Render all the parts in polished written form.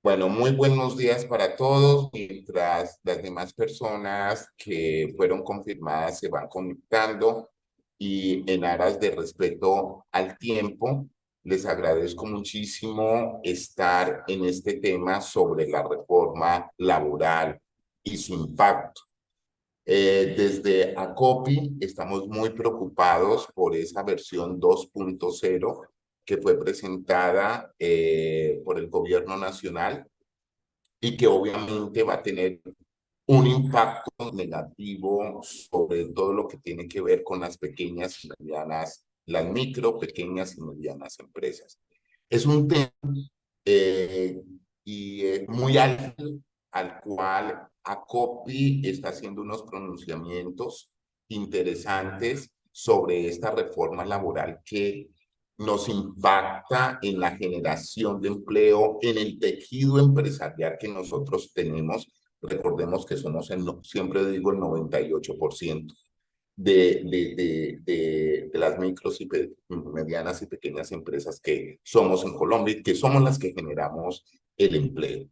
Bueno, muy buenos días para todos. Mientras las demás personas que fueron confirmadas se van conectando y en aras de respeto al tiempo, les agradezco muchísimo estar en este tema sobre la reforma laboral y su impacto. Desde ACOPI estamos muy preocupados por esa versión 2.0 que fue presentada por el gobierno nacional y que obviamente va a tener un impacto negativo sobre todo lo que tiene que ver con las pequeñas y medianas, las micro, pequeñas y medianas empresas. Es un tema eh, muy ágil al cual ACOPI está haciendo unos pronunciamientos interesantes sobre esta reforma laboral que nos impacta en la generación de empleo, en el tejido empresarial que nosotros tenemos. Recordemos que somos, siempre digo, el 98% de las micros y medianas y pequeñas empresas que somos en Colombia y que somos las que generamos el empleo.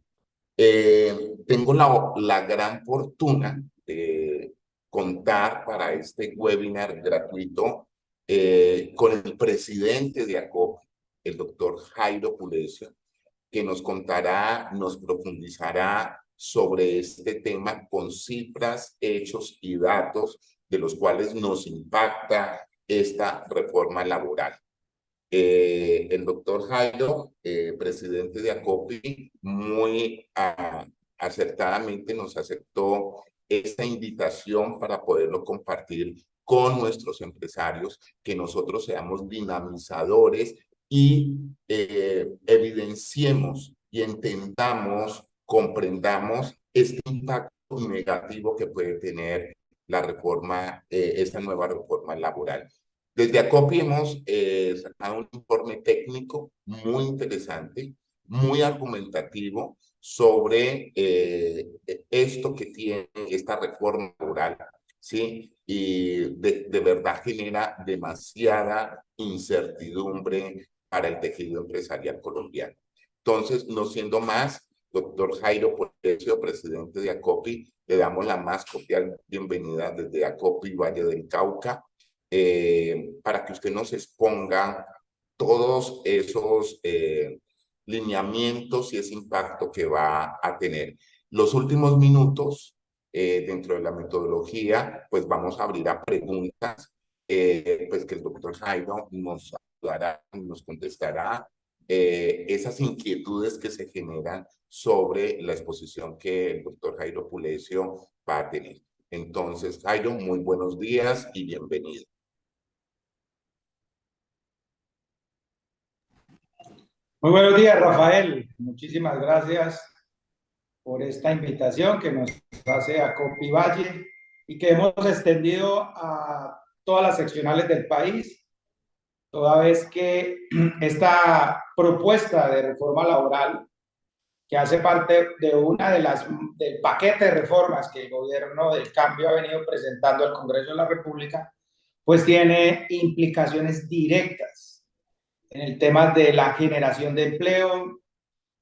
Tengo la gran fortuna de contar para este webinar gratuito con el presidente de ACOP, el doctor Jairo Pulesio, que nos contará, nos profundizará sobre este tema con cifras, hechos y datos de los cuales nos impacta esta reforma laboral. El doctor Jairo, presidente de ACOPI, muy acertadamente nos aceptó esta invitación para poderlo compartir con nuestros empresarios, que nosotros seamos dinamizadores y evidenciemos y entendamos, comprendamos este impacto negativo que puede tener la reforma, esta nueva reforma laboral. Desde ACOPI hemos sacado un informe técnico muy interesante, muy argumentativo sobre esto que tiene esta reforma laboral, ¿sí? Y de verdad genera demasiada incertidumbre para el tejido empresarial colombiano. Entonces, no siendo más, doctor Jairo Pulesio, presidente de ACOPI, le damos la más cordial bienvenida desde ACOPI Valle del Cauca, para que usted nos exponga todos esos lineamientos y ese impacto que va a tener. Los últimos minutos, dentro de la metodología, pues vamos a abrir a preguntas, pues que el doctor Jairo nos ayudará, nos contestará esas inquietudes que se generan sobre la exposición que el doctor Jairo Pulesio va a tener. Entonces, Jairo, muy buenos días y bienvenido. Muy buenos días, Rafael. Muchísimas gracias por esta invitación que nos hace a Copi Valle y que hemos extendido a todas las seccionales del país, toda vez que esta propuesta de reforma laboral, que hace parte de una de las del paquete de reformas que el gobierno del cambio ha venido presentando al Congreso de la República, pues tiene implicaciones directas en el tema de la generación de empleo,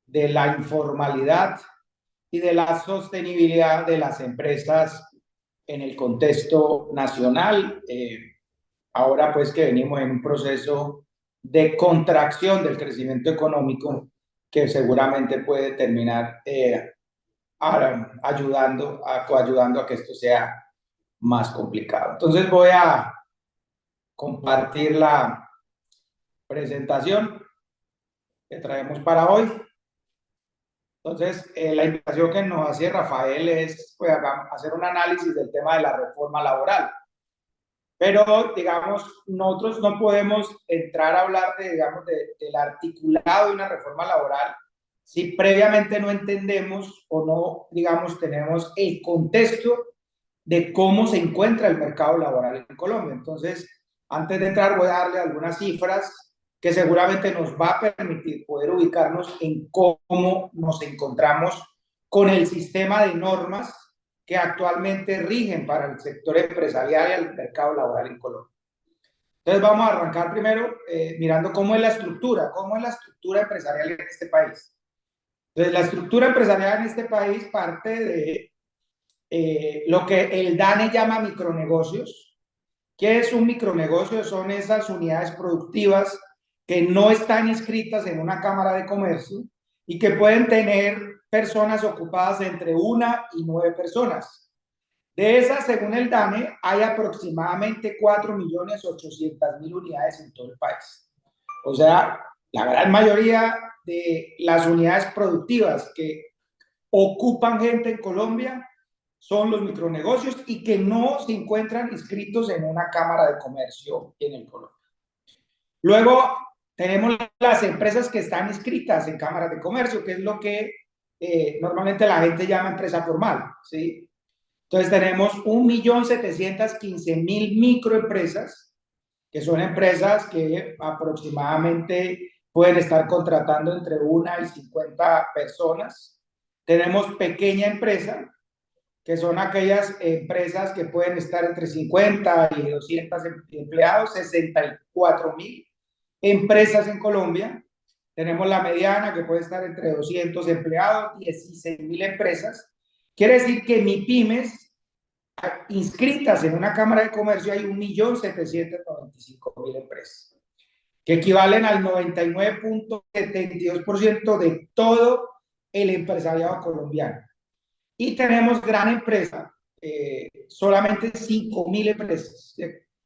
de la informalidad y de la sostenibilidad de las empresas en el contexto nacional. Ahora pues que venimos en un proceso de contracción del crecimiento económico que seguramente puede terminar coayudando a que esto sea más complicado. Entonces voy a compartir la presentación que traemos para hoy. Entonces, la invitación que nos hace Rafael es pues, hacer un análisis del tema de la reforma laboral. Pero, digamos, nosotros no podemos entrar a hablar del articulado de una reforma laboral si previamente no entendemos o no, digamos, tenemos el contexto de cómo se encuentra el mercado laboral en Colombia. Entonces, antes de entrar, voy a darle algunas cifras que seguramente nos va a permitir poder ubicarnos en cómo nos encontramos con el sistema de normas que actualmente rigen para el sector empresarial y el mercado laboral en Colombia. Entonces vamos a arrancar primero mirando cómo es la estructura empresarial en este país. Entonces, la estructura empresarial en este país parte de lo que el DANE llama micronegocios. ¿Qué es un micronegocio? Son esas unidades productivas que no están inscritas en una cámara de comercio y que pueden tener personas ocupadas entre 1 y 9 personas. De esas, según el DANE, hay aproximadamente 4.800.000 unidades en todo el país. O sea, la gran mayoría de las unidades productivas que ocupan gente en Colombia son los micronegocios y que no se encuentran inscritos en una cámara de comercio en el Colombia. Luego tenemos las empresas que están inscritas en cámaras de comercio, que es lo que normalmente la gente llama empresa formal, ¿sí? Entonces tenemos 1.715.000 microempresas, que son empresas que aproximadamente pueden estar contratando entre 1 y 50 personas. Tenemos pequeña empresa, que son aquellas empresas que pueden estar entre 50 y 200 empleados, 64.000 empresas en Colombia. Tenemos la mediana, que puede estar entre 200 empleados, 16.000 empresas. Quiere decir que MIPYMES, inscritas en una cámara de comercio, hay 1.795.000 empresas, que equivalen al 99.72% de todo el empresariado colombiano. Y tenemos gran empresa, solamente 5.000 empresas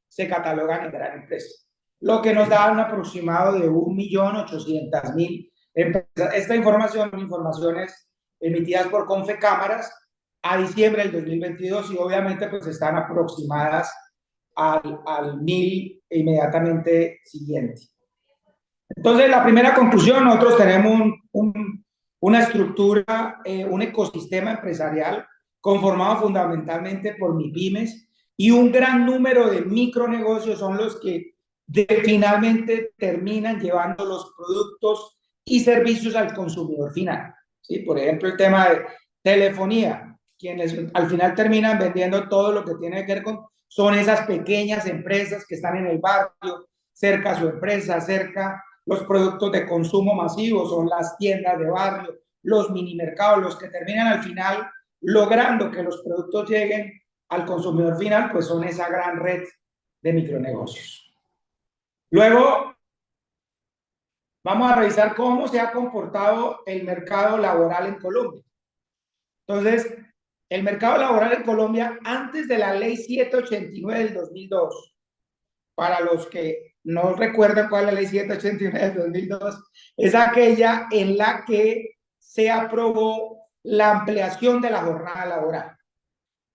se catalogan en gran empresa, lo que nos da un aproximado de 1.800.000 empresas. Esta información son informaciones emitidas por Confecámaras a diciembre del 2022 y obviamente pues están aproximadas al 1.000 inmediatamente siguiente. Entonces, la primera conclusión, nosotros tenemos una estructura, un ecosistema empresarial conformado fundamentalmente por MIPYMES y un gran número de micronegocios son los que finalmente terminan llevando los productos y servicios al consumidor final. ¿Sí? Por ejemplo, el tema de telefonía, quienes al final terminan vendiendo todo lo que tiene que ver con, son esas pequeñas empresas que están en el barrio, cerca a su empresa, cerca los productos de consumo masivo, son las tiendas de barrio, los mini mercados, los que terminan al final logrando que los productos lleguen al consumidor final, pues son esa gran red de micronegocios. Luego, vamos a revisar cómo se ha comportado el mercado laboral en Colombia. Entonces, el mercado laboral en Colombia, antes de la ley 789 del 2002, para los que no recuerdan cuál es la ley 789 del 2002, es aquella en la que se aprobó la ampliación de la jornada laboral,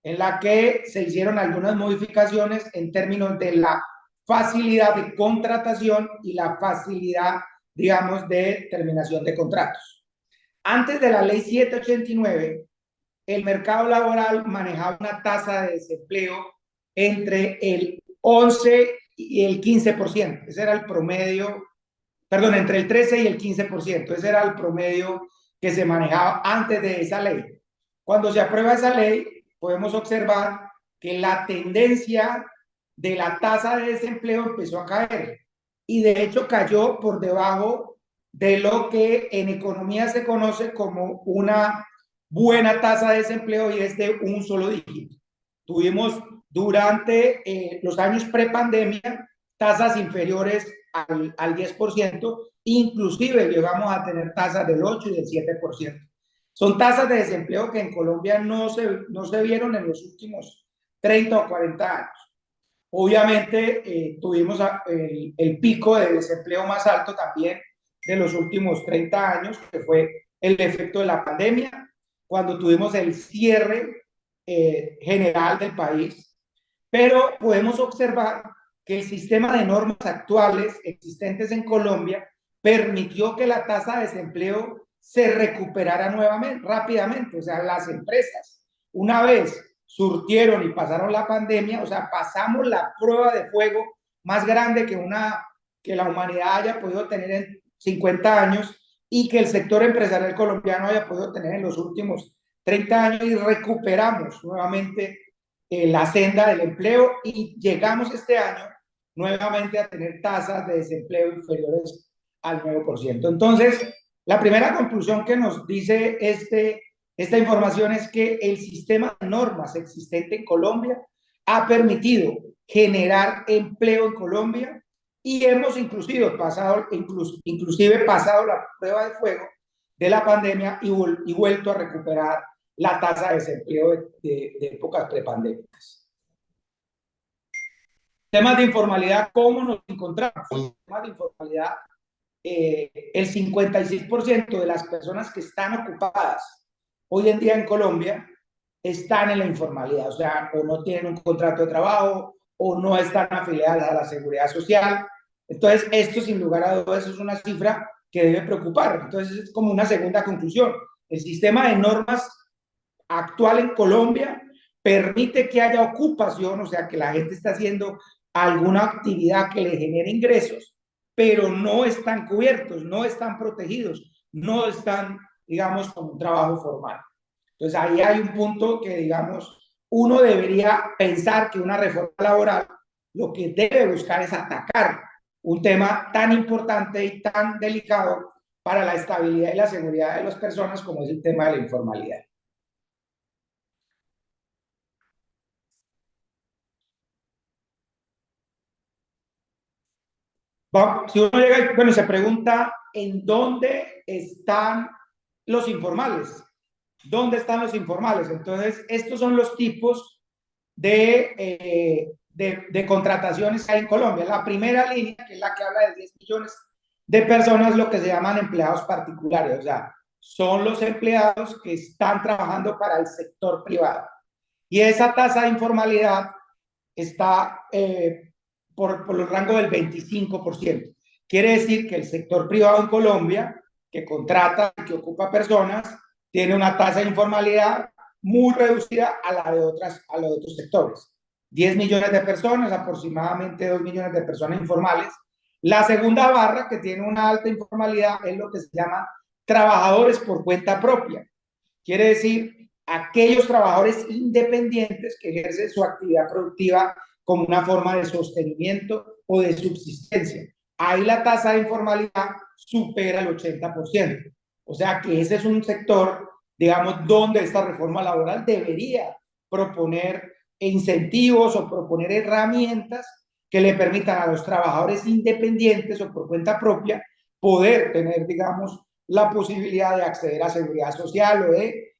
en la que se hicieron algunas modificaciones en términos de la facilidad de contratación y la facilidad, digamos, de terminación de contratos. Antes de la ley 789, el mercado laboral manejaba una tasa de desempleo entre el 11 y el 15%. Ese era el promedio, perdón, entre el 13 y el 15%. Ese era el promedio que se manejaba antes de esa ley. Cuando se aprueba esa ley, podemos observar que la tendencia de la tasa de desempleo empezó a caer y de hecho cayó por debajo de lo que en economía se conoce como una buena tasa de desempleo y es de un solo dígito. Tuvimos durante los años prepandemia tasas inferiores al 10%, inclusive llegamos a tener tasas del 8 y del 7%. Son tasas de desempleo que en Colombia no se vieron en los últimos 30 o 40 años. Obviamente tuvimos el pico de desempleo más alto también de los últimos 30 años, que fue el efecto de la pandemia, cuando tuvimos el cierre general del país, pero podemos observar que el sistema de normas actuales existentes en Colombia permitió que la tasa de desempleo se recuperara nuevamente, rápidamente. O sea, las empresas, una vez surtieron y pasaron la pandemia, o sea, pasamos la prueba de fuego más grande que la humanidad haya podido tener en 50 años y que el sector empresarial colombiano haya podido tener en los últimos 30 años y recuperamos nuevamente la senda del empleo y llegamos este año nuevamente a tener tasas de desempleo inferiores al 9%. Entonces, La primera conclusión que nos dice esta información es que el sistema de normas existente en Colombia ha permitido generar empleo en Colombia y hemos inclusive pasado la prueba de fuego de la pandemia y vuelto a recuperar la tasa de desempleo de épocas prepandémicas. Temas de informalidad, ¿cómo nos encontramos? Temas de informalidad, el 56% de las personas que están ocupadas hoy en día en Colombia están en la informalidad, o sea, o no tienen un contrato de trabajo o no están afiliadas a la seguridad social. Entonces, esto sin lugar a dudas es una cifra que debe preocupar. Entonces, es como una segunda conclusión. El sistema de normas actual en Colombia permite que haya ocupación, o sea, que la gente está haciendo alguna actividad que le genere ingresos, pero no están cubiertos, no están protegidos, no están, digamos, con un trabajo formal. Entonces, ahí hay un punto que, digamos, uno debería pensar que una reforma laboral lo que debe buscar es atacar un tema tan importante y tan delicado para la estabilidad y la seguridad de las personas como es el tema de la informalidad. Si uno llega, bueno, se pregunta en dónde están los informales. ¿Dónde están los informales? Entonces, estos son los tipos de contrataciones que hay en Colombia. La primera línea, que es la que habla de 10 millones de personas, lo que se llaman empleados particulares, o sea, son los empleados que están trabajando para el sector privado. Y esa tasa de informalidad está por el rango del 25%. Quiere decir que el sector privado en Colombia, que contrata y que ocupa personas, tiene una tasa de informalidad muy reducida a la de otros sectores. 10 millones de personas, aproximadamente 2 millones de personas informales. La segunda barra, que tiene una alta informalidad, es lo que se llama trabajadores por cuenta propia. Quiere decir, aquellos trabajadores independientes que ejercen su actividad productiva como una forma de sostenimiento o de subsistencia. Ahí la tasa de informalidad supera el 80%. O sea que ese es un sector, digamos, donde esta reforma laboral debería proponer incentivos o proponer herramientas que le permitan a los trabajadores independientes o por cuenta propia poder tener, digamos, la posibilidad de acceder a seguridad social o de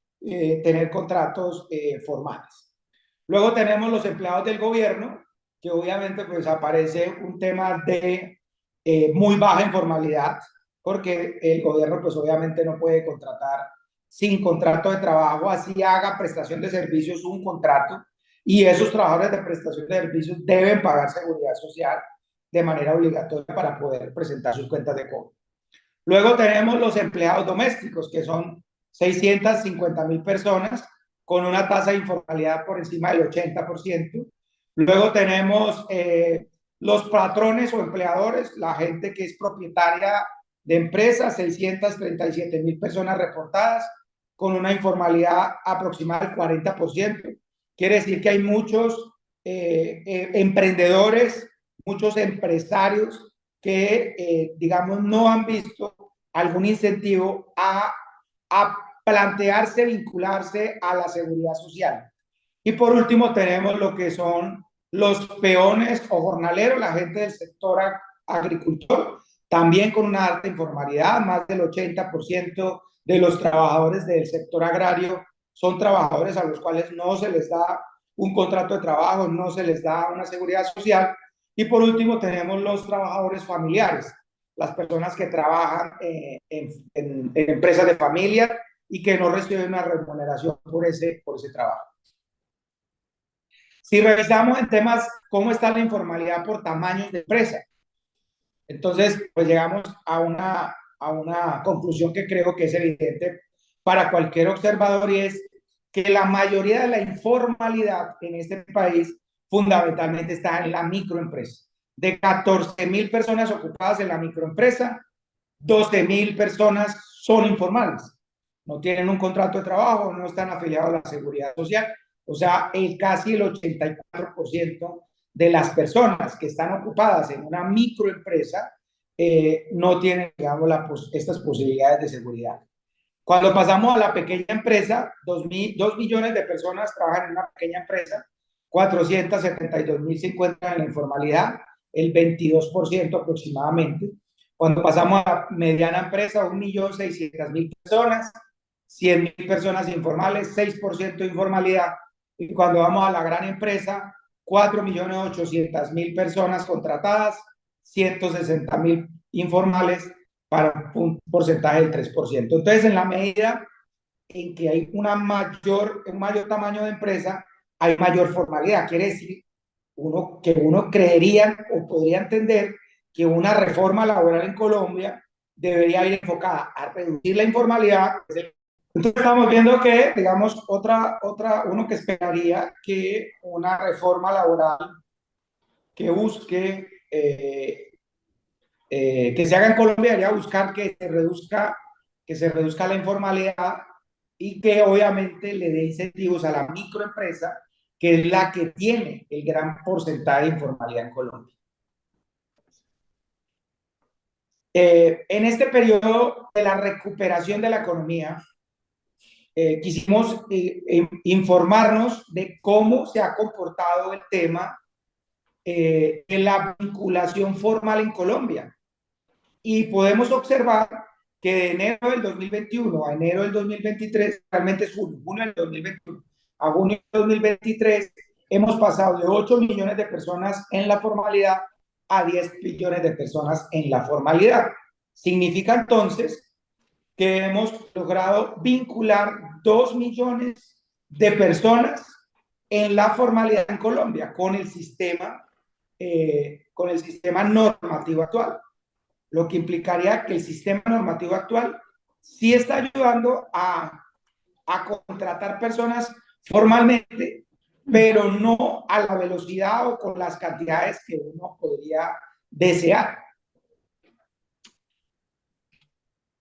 tener contratos formales. Luego tenemos los empleados del gobierno, que obviamente pues aparece un tema de muy baja informalidad, porque el gobierno pues obviamente no puede contratar sin contrato de trabajo, así haga prestación de servicios un contrato, y esos trabajadores de prestación de servicios deben pagar seguridad social de manera obligatoria para poder presentar sus cuentas de cobro. Luego tenemos los empleados domésticos, que son 650.000 personas con una tasa de informalidad por encima del 80%. Luego tenemos los patrones o empleadores, la gente que es propietaria de empresas, 637.000 personas reportadas con una informalidad aproximada del 40%. Quiere decir que hay muchos emprendedores, muchos empresarios que, digamos, no han visto algún incentivo a plantearse, vincularse a la seguridad social. Y por último tenemos lo que son los peones o jornaleros, la gente del sector agricultor, también con una alta informalidad, más del 80% de los trabajadores del sector agrario son trabajadores a los cuales no se les da un contrato de trabajo, no se les da una seguridad social. Y por último tenemos los trabajadores familiares, las personas que trabajan en empresas de familia y que no reciben una remuneración por ese trabajo. Si revisamos en temas cómo está la informalidad por tamaños de empresa, entonces pues llegamos a una conclusión que creo que es evidente para cualquier observador, y es que la mayoría de la informalidad en este país fundamentalmente está en la microempresa. De 14.000 personas ocupadas en la microempresa, 12.000 personas son informales. No tienen un contrato de trabajo, no están afiliados a la seguridad social. O sea, casi el 84% de las personas que están ocupadas en una microempresa no tienen, digamos, estas posibilidades de seguridad. Cuando pasamos a la pequeña empresa, 2 millones de personas trabajan en una pequeña empresa, 472.000 se encuentran en la informalidad, el 22% aproximadamente. Cuando pasamos a la mediana empresa, 1.600.000 personas, 100.000 personas informales, 6% de informalidad. Y cuando vamos a la gran empresa, 4.800.000 personas contratadas, 160.000 informales, para un porcentaje del 3%. Entonces, en la medida en que hay un mayor tamaño de empresa, hay mayor formalidad. Quiere decir que uno creería o podría entender que una reforma laboral en Colombia debería ir enfocada a reducir la informalidad. Entonces estamos viendo que, digamos, uno que esperaría que una reforma laboral que busque que se haga en Colombia debería buscar que se reduzca la informalidad y que obviamente le dé incentivos a la microempresa, que es la que tiene el gran porcentaje de informalidad en Colombia. En este periodo de la recuperación de la economía, quisimos informarnos de cómo se ha comportado el tema de la vinculación formal en Colombia. Y podemos observar que de enero del 2021 a enero del 2023, realmente es junio del 2021 a junio del 2023, hemos pasado de 8 millones de personas en la formalidad a 10 millones de personas en la formalidad. Significa entonces que hemos logrado vincular 2 millones de personas en la formalidad en Colombia con el sistema normativo actual, lo que implicaría que el sistema normativo actual sí está ayudando a contratar personas formalmente, pero no a la velocidad o con las cantidades que uno podría desear.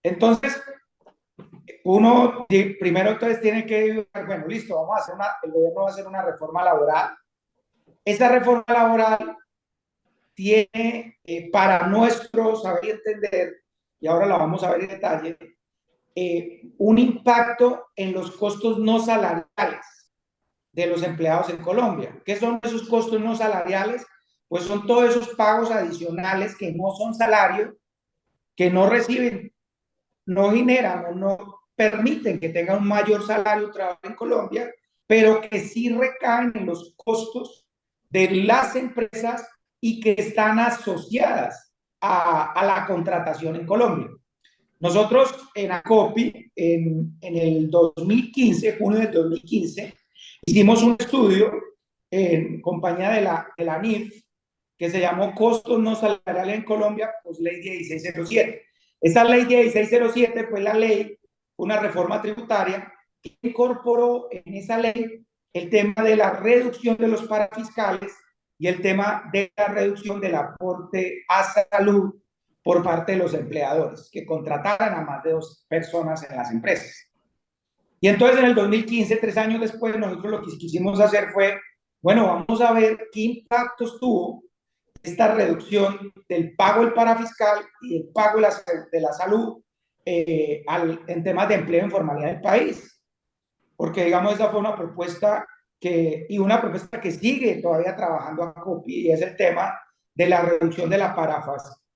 Entonces, uno primero entonces tiene que, bueno, listo, el gobierno va a hacer una reforma laboral. Esta reforma laboral tiene, para nuestro saber y entender, y ahora la vamos a ver en detalle, un impacto en los costos no salariales de los empleados en Colombia. ¿Qué son esos costos no salariales? Pues son todos esos pagos adicionales que no son salario, que no reciben, no generan o no permiten que tengan un mayor salario trabajo en Colombia, pero que sí recaen en los costos de las empresas y que están asociadas a la contratación en Colombia. Nosotros en ACOPI, en el 2015, junio del 2015, hicimos un estudio en compañía de la NIF, que se llamó Costos no salariales en Colombia, pues ley 1607. Esa ley 1607 fue la ley, una reforma tributaria, que incorporó en esa ley el tema de la reducción de los parafiscales y el tema de la reducción del aporte a salud por parte de los empleadores, que contrataran a más de 2 personas en las empresas. Y entonces en el 2015, 3 años después, nosotros lo que quisimos hacer fue, bueno, vamos a ver qué impactos tuvo esta reducción del pago del parafiscal y el pago de la salud en temas de empleo e informalidad del país. Porque, digamos, esa fue una propuesta y una propuesta que sigue todavía trabajando a COPI, y es el tema de la reducción de la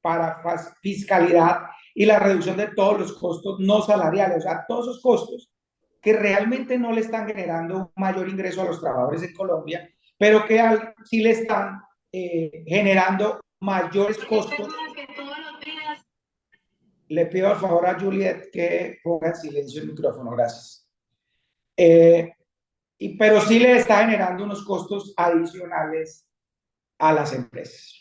parafiscalidad y la reducción de todos los costos no salariales, o sea, todos esos costos que realmente no le están generando un mayor ingreso a los trabajadores en Colombia, pero que sí le están generando mayores costos. Le pido al favor a Juliet que ponga en silencio el micrófono, gracias. Pero sí le está generando unos costos adicionales a las empresas.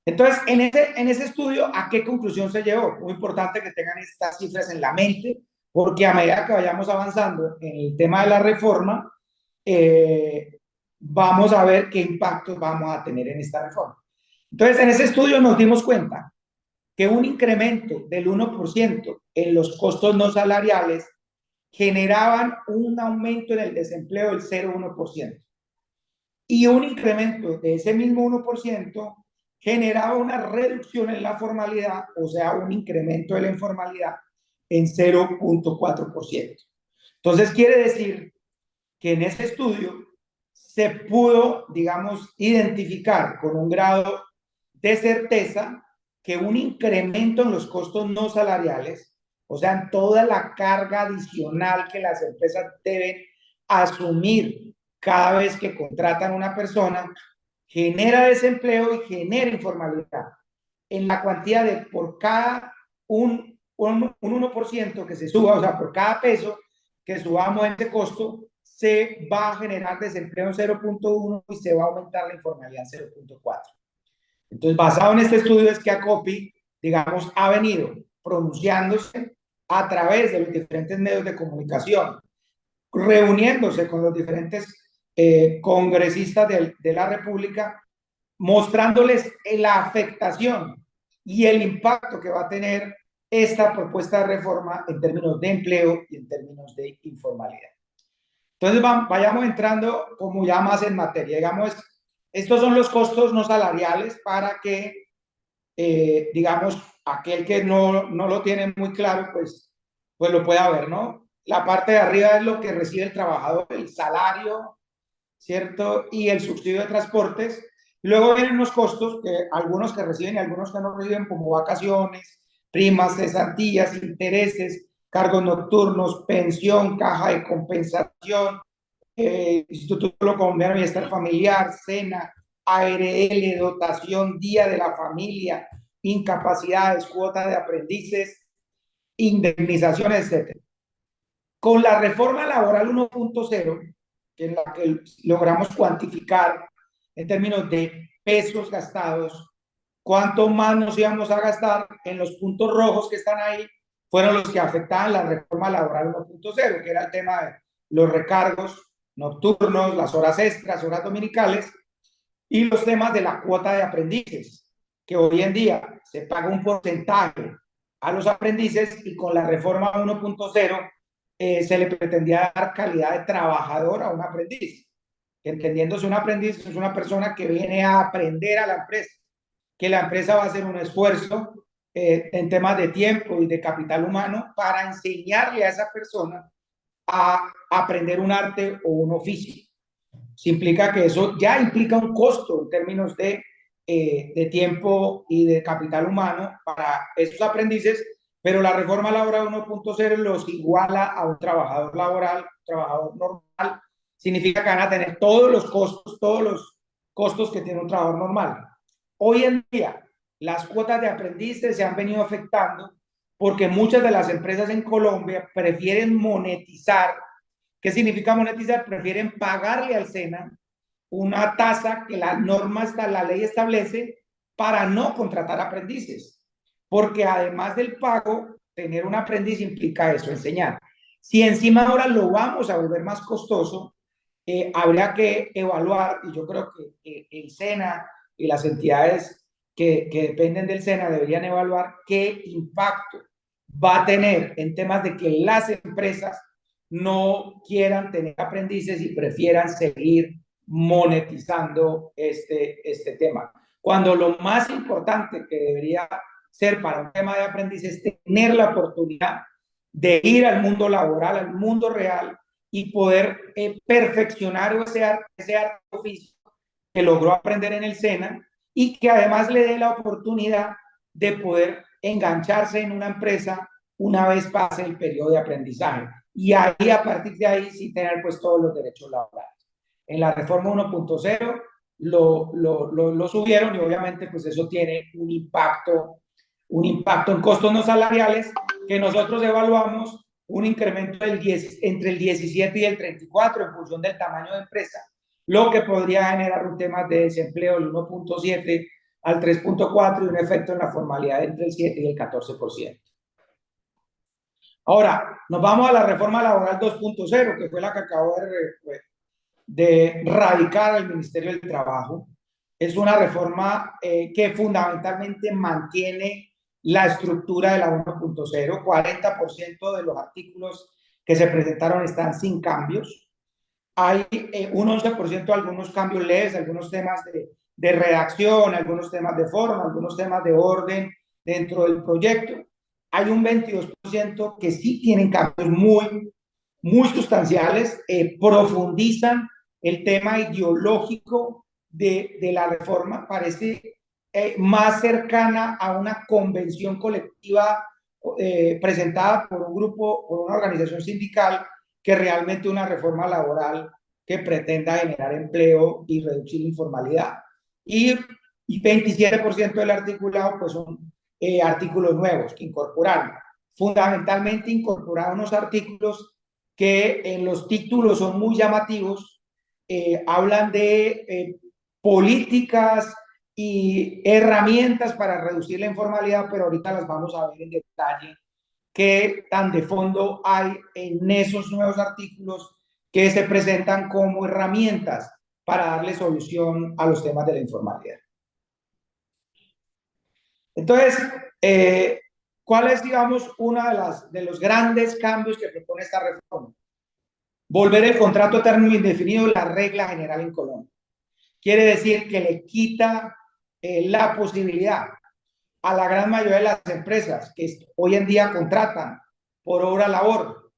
Entonces, en ese estudio, ¿a qué conclusión se llegó? Muy importante que tengan estas cifras en la mente, porque a medida que vayamos avanzando en el tema de la reforma, vamos a ver qué impactos vamos a tener en esta reforma. Entonces, en ese estudio nos dimos cuenta que un incremento del 1% en los costos no salariales generaban un aumento en el desempleo del 0,1%. Y un incremento de ese mismo 1% generaba una reducción en la formalidad, o sea, un incremento de la informalidad en 0.4%. Entonces, quiere decir que en ese estudio se pudo, digamos, identificar con un grado de certeza que un incremento en los costos no salariales, o sea, en toda la carga adicional que las empresas deben asumir cada vez que contratan a una persona, genera desempleo y genera informalidad en la cuantía de por cada un 1% que se suba, o sea, por cada peso que subamos ese costo, se va a generar desempleo en 0.1 y se va a aumentar la informalidad en 0.4. Entonces, basado en este estudio es que ACOPI, digamos, ha venido pronunciándose a través de los diferentes medios de comunicación, reuniéndose con los diferentes congresistas de la República, mostrándoles la afectación y el impacto que va a tener esta propuesta de reforma en términos de empleo y en términos de informalidad. Entonces, vayamos entrando como ya más en materia. Digamos, estos son los costos no salariales para que, digamos, aquel que no lo tiene muy claro, pues lo pueda ver, ¿no? La parte de arriba es lo que recibe el trabajador, el salario, ¿cierto? Y el subsidio de transportes. Luego vienen unos costos, que algunos que reciben y algunos que no reciben, como vacaciones, primas, cesantías, intereses, cargos nocturnos, pensión, caja de compensación, Instituto Colombiano de Bienestar Familiar, SENA, ARL, dotación, día de la familia, incapacidades, cuotas de aprendices, indemnizaciones, etc. Con la reforma laboral 1.0, que en la que logramos cuantificar en términos de pesos gastados, cuánto más nos íbamos a gastar en los puntos rojos que están ahí, fueron los que afectaban la reforma laboral 1.0, que era el tema de los recargos nocturnos, las horas extras, horas dominicales, y los temas de la cuota de aprendices, que hoy en día se paga un porcentaje a los aprendices y con la reforma 1.0 se le pretendía dar calidad de trabajador a un aprendiz. Entendiéndose un aprendiz es una persona que viene a aprender a la empresa, que la empresa va a hacer un esfuerzo en temas de tiempo y de capital humano para enseñarle a esa persona a aprender un arte o un oficio. Se implica que eso ya implica un costo en términos de tiempo y de capital humano para esos aprendices, pero la reforma laboral 1.0 los iguala a un trabajador laboral, un trabajador normal. Significa que van a tener todos los costos que tiene un trabajador normal. Hoy en día, las cuotas de aprendices se han venido afectando porque muchas de las empresas en Colombia prefieren monetizar. ¿Qué significa monetizar? Prefieren pagarle al SENA una tasa que la norma, la ley establece para no contratar aprendices. Porque además del pago, tener un aprendiz implica eso, enseñar. Si encima ahora lo vamos a volver más costoso, habría que evaluar, y yo creo que el SENA y las entidades que dependen del SENA deberían evaluar qué impacto va a tener en temas de que las empresas no quieran tener aprendices y prefieran seguir monetizando este tema. Cuando lo más importante que debería ser para un tema de aprendices es tener la oportunidad de ir al mundo laboral, al mundo real y poder perfeccionar ese arte oficio que logró aprender en el SENA y que además le dé la oportunidad de poder engancharse en una empresa una vez pase el periodo de aprendizaje. Y ahí, a partir de ahí, sí tener pues todos los derechos laborales. En la reforma 1.0 lo subieron y obviamente pues eso tiene un impacto en costos no salariales que nosotros evaluamos un incremento entre el 17 y el 34 en función del tamaño de empresa, lo que podría generar un tema de desempleo del 1.7 al 3.4 y un efecto en la formalidad entre el 7 y el 14%. Ahora, nos vamos a la reforma laboral 2.0, que fue la que acabó de radicar el Ministerio del Trabajo. Es una reforma que fundamentalmente mantiene la estructura de la 1.0. 40% de los artículos que se presentaron están sin cambios. Hay un 11% algunos cambios leves, algunos temas de redacción, algunos temas de forma, algunos temas de orden dentro del proyecto. Hay un 22% que sí tienen cambios muy sustanciales, profundizan el tema ideológico de la reforma, parece más cercana a una convención colectiva presentada por un grupo, por una organización sindical, que realmente una reforma laboral que pretenda generar empleo y reducir la informalidad. Y 27% del articulado pues son artículos nuevos que incorporaron. Fundamentalmente incorporaron unos artículos que en los títulos son muy llamativos, hablan de políticas y herramientas para reducir la informalidad, pero ahorita las vamos a ver en detalle qué tan de fondo hay en esos nuevos artículos que se presentan como herramientas para darle solución a los temas de la informalidad. Entonces, ¿cuál es, digamos, uno de los grandes cambios que propone esta reforma? Volver el contrato a término indefinido la regla general en Colombia. Quiere decir que le quita la posibilidad a la gran mayoría de las empresas que hoy en día contratan por obra labor,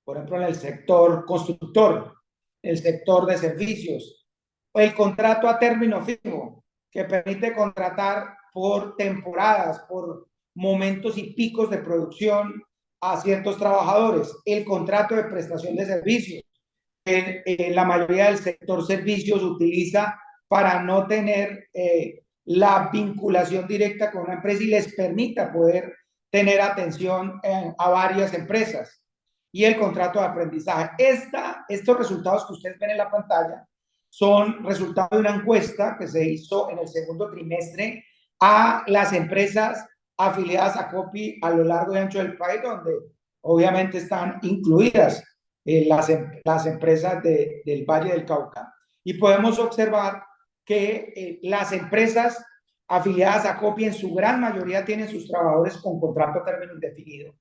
por ejemplo en el sector constructor, el sector de servicios, o el contrato a término fijo, que permite contratar por temporadas, por momentos y picos de producción a ciertos trabajadores, el contrato de prestación de servicios, la mayoría del sector servicios utiliza para no tener la vinculación directa con una empresa y les permita poder tener atención a varias empresas. Y el contrato de aprendizaje. Estos resultados que ustedes ven en la pantalla son resultados de una encuesta que se hizo en el segundo trimestre a las empresas afiliadas a COPI a lo largo y ancho del país, donde obviamente están incluidas las empresas del Valle del Cauca. Y podemos observar que las empresas afiliadas a COPI en su gran mayoría tienen sus trabajadores con contrato a término indefinido,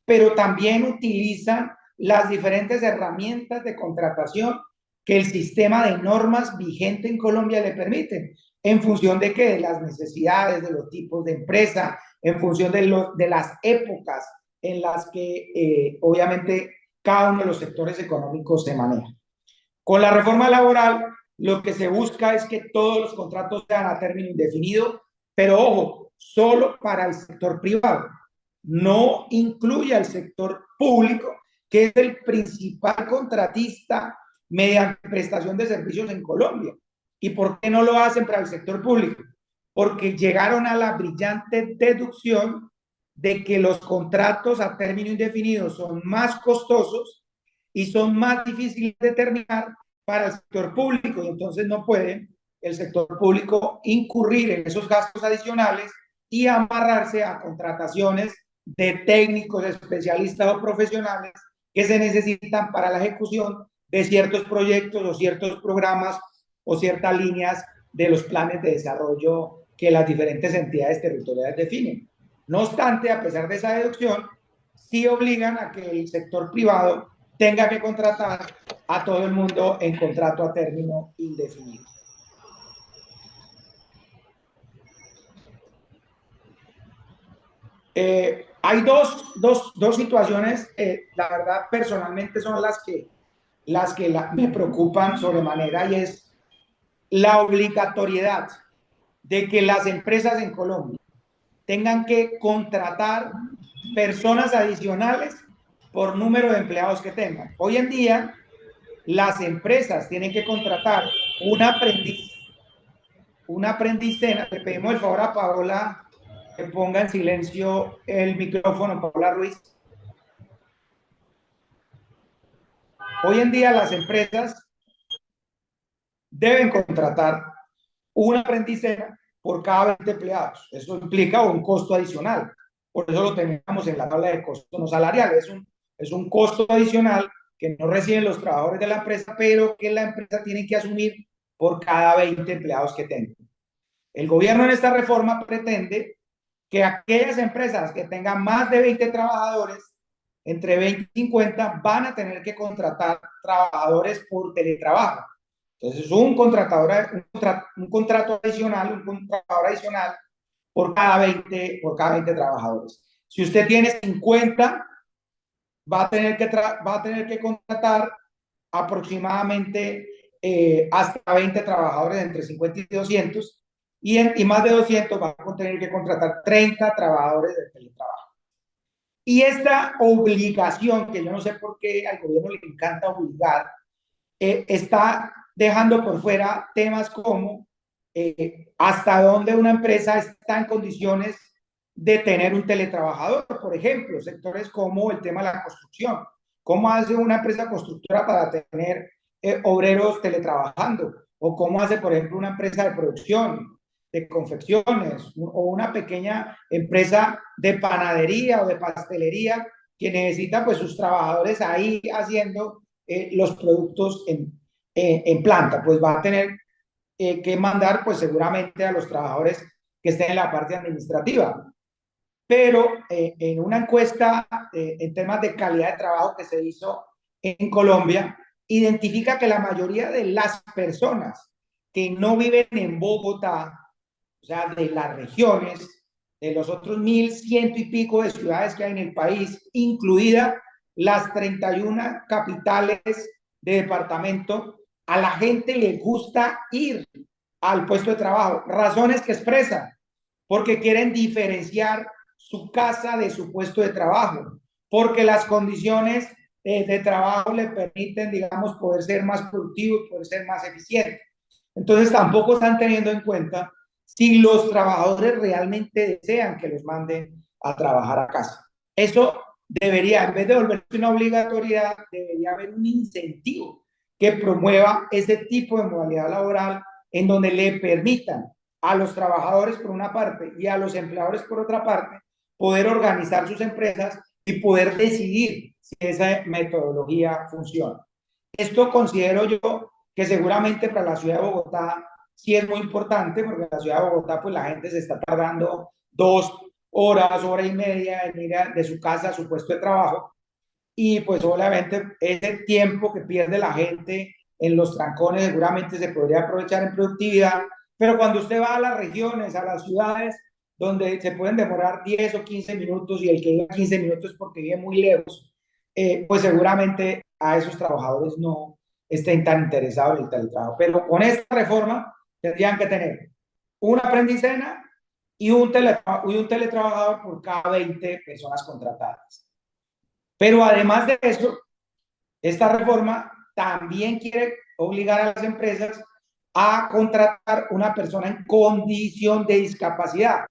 pero también utilizan las diferentes herramientas de contratación que el sistema de normas vigente en Colombia le permiten, en función de qué, de las necesidades, de los tipos de empresa, en función de las épocas en las que obviamente cada uno de los sectores económicos se maneja. Con la reforma laboral, lo que se busca es que todos los contratos sean a término indefinido, pero ojo, solo para el sector privado. No incluye al sector público, que es el principal contratista mediante prestación de servicios en Colombia. ¿Y por qué no lo hacen para el sector público? Porque llegaron a la brillante deducción de que los contratos a término indefinido son más costosos y son más difíciles de determinar para el sector público, y entonces no puede el sector público incurrir en esos gastos adicionales y amarrarse a contrataciones de técnicos, especialistas o profesionales que se necesitan para la ejecución de ciertos proyectos o ciertos programas o ciertas líneas de los planes de desarrollo que las diferentes entidades territoriales definen. No obstante, a pesar de esa deducción, sí obligan a que el sector privado tenga que contratar a todo el mundo en contrato a término indefinido. Hay dos situaciones, la verdad personalmente son las que me preocupan sobremanera, y es la obligatoriedad de que las empresas en Colombia tengan que contratar personas adicionales por número de empleados que tengan. Hoy en día, las empresas tienen que contratar un aprendiz. Le pedimos el favor a Paola que ponga en silencio el micrófono, Paola Ruiz. Hoy en día las empresas deben contratar una aprendiz por cada 20 empleados. Eso implica un costo adicional. Por eso lo tenemos en la tabla de costos no salariales. Es un costo adicional que no reciben los trabajadores de la empresa, pero que la empresa tiene que asumir por cada 20 empleados que tenga. El gobierno en esta reforma pretende que aquellas empresas que tengan más de 20 trabajadores, entre 20 y 50, van a tener que contratar trabajadores por teletrabajo. Entonces, un contrato adicional, un contratador adicional por cada 20 trabajadores. Si usted tiene 50, va a tener que contratar aproximadamente hasta 20 trabajadores, entre 50 y 200, y más de 200 va a tener que contratar 30 trabajadores de teletrabajo. Y esta obligación, que yo no sé por qué al gobierno le encanta obligar, está dejando por fuera temas como hasta dónde una empresa está en condiciones de tener un teletrabajador, por ejemplo, sectores como el tema de la construcción. ¿Cómo hace una empresa constructora para tener obreros teletrabajando? ¿O cómo hace, por ejemplo, una empresa de producción, de confecciones, o una pequeña empresa de panadería o de pastelería que necesita pues sus trabajadores ahí haciendo los productos en planta? Pues va a tener que mandar pues seguramente a los trabajadores que estén en la parte administrativa. Pero en una encuesta en temas de calidad de trabajo que se hizo en Colombia, identifica que la mayoría de las personas que no viven en Bogotá, o sea, de las regiones, de los otros 1.100 y pico de ciudades que hay en el país, incluida las 31 capitales de departamento, a la gente le gusta ir al puesto de trabajo. Razones que expresan, porque quieren diferenciar su casa de su puesto de trabajo, porque las condiciones de trabajo le permiten, digamos, poder ser más productivo, poder ser más eficiente. Entonces tampoco están teniendo en cuenta si los trabajadores realmente desean que los manden a trabajar a casa. Eso debería, en vez de volverse una obligatoriedad, debería haber un incentivo que promueva ese tipo de modalidad laboral en donde le permitan a los trabajadores por una parte y a los empleadores por otra parte poder organizar sus empresas y poder decidir si esa metodología funciona. Esto considero yo que seguramente para la ciudad de Bogotá sí es muy importante, porque en la ciudad de Bogotá pues la gente se está tardando 2 horas, hora y media en ir de su casa a su puesto de trabajo, y pues obviamente ese tiempo que pierde la gente en los trancones seguramente se podría aprovechar en productividad, pero cuando usted va a las regiones, a las ciudades, donde se pueden demorar 10 o 15 minutos y el que vive 15 minutos porque vive muy lejos, pues seguramente a esos trabajadores no estén tan interesados en el teletrabajo. Pero con esta reforma tendrían que tener una aprendizena y y un teletrabajador por cada 20 personas contratadas. Pero además de eso, esta reforma también quiere obligar a las empresas a contratar una persona en condición de discapacidad.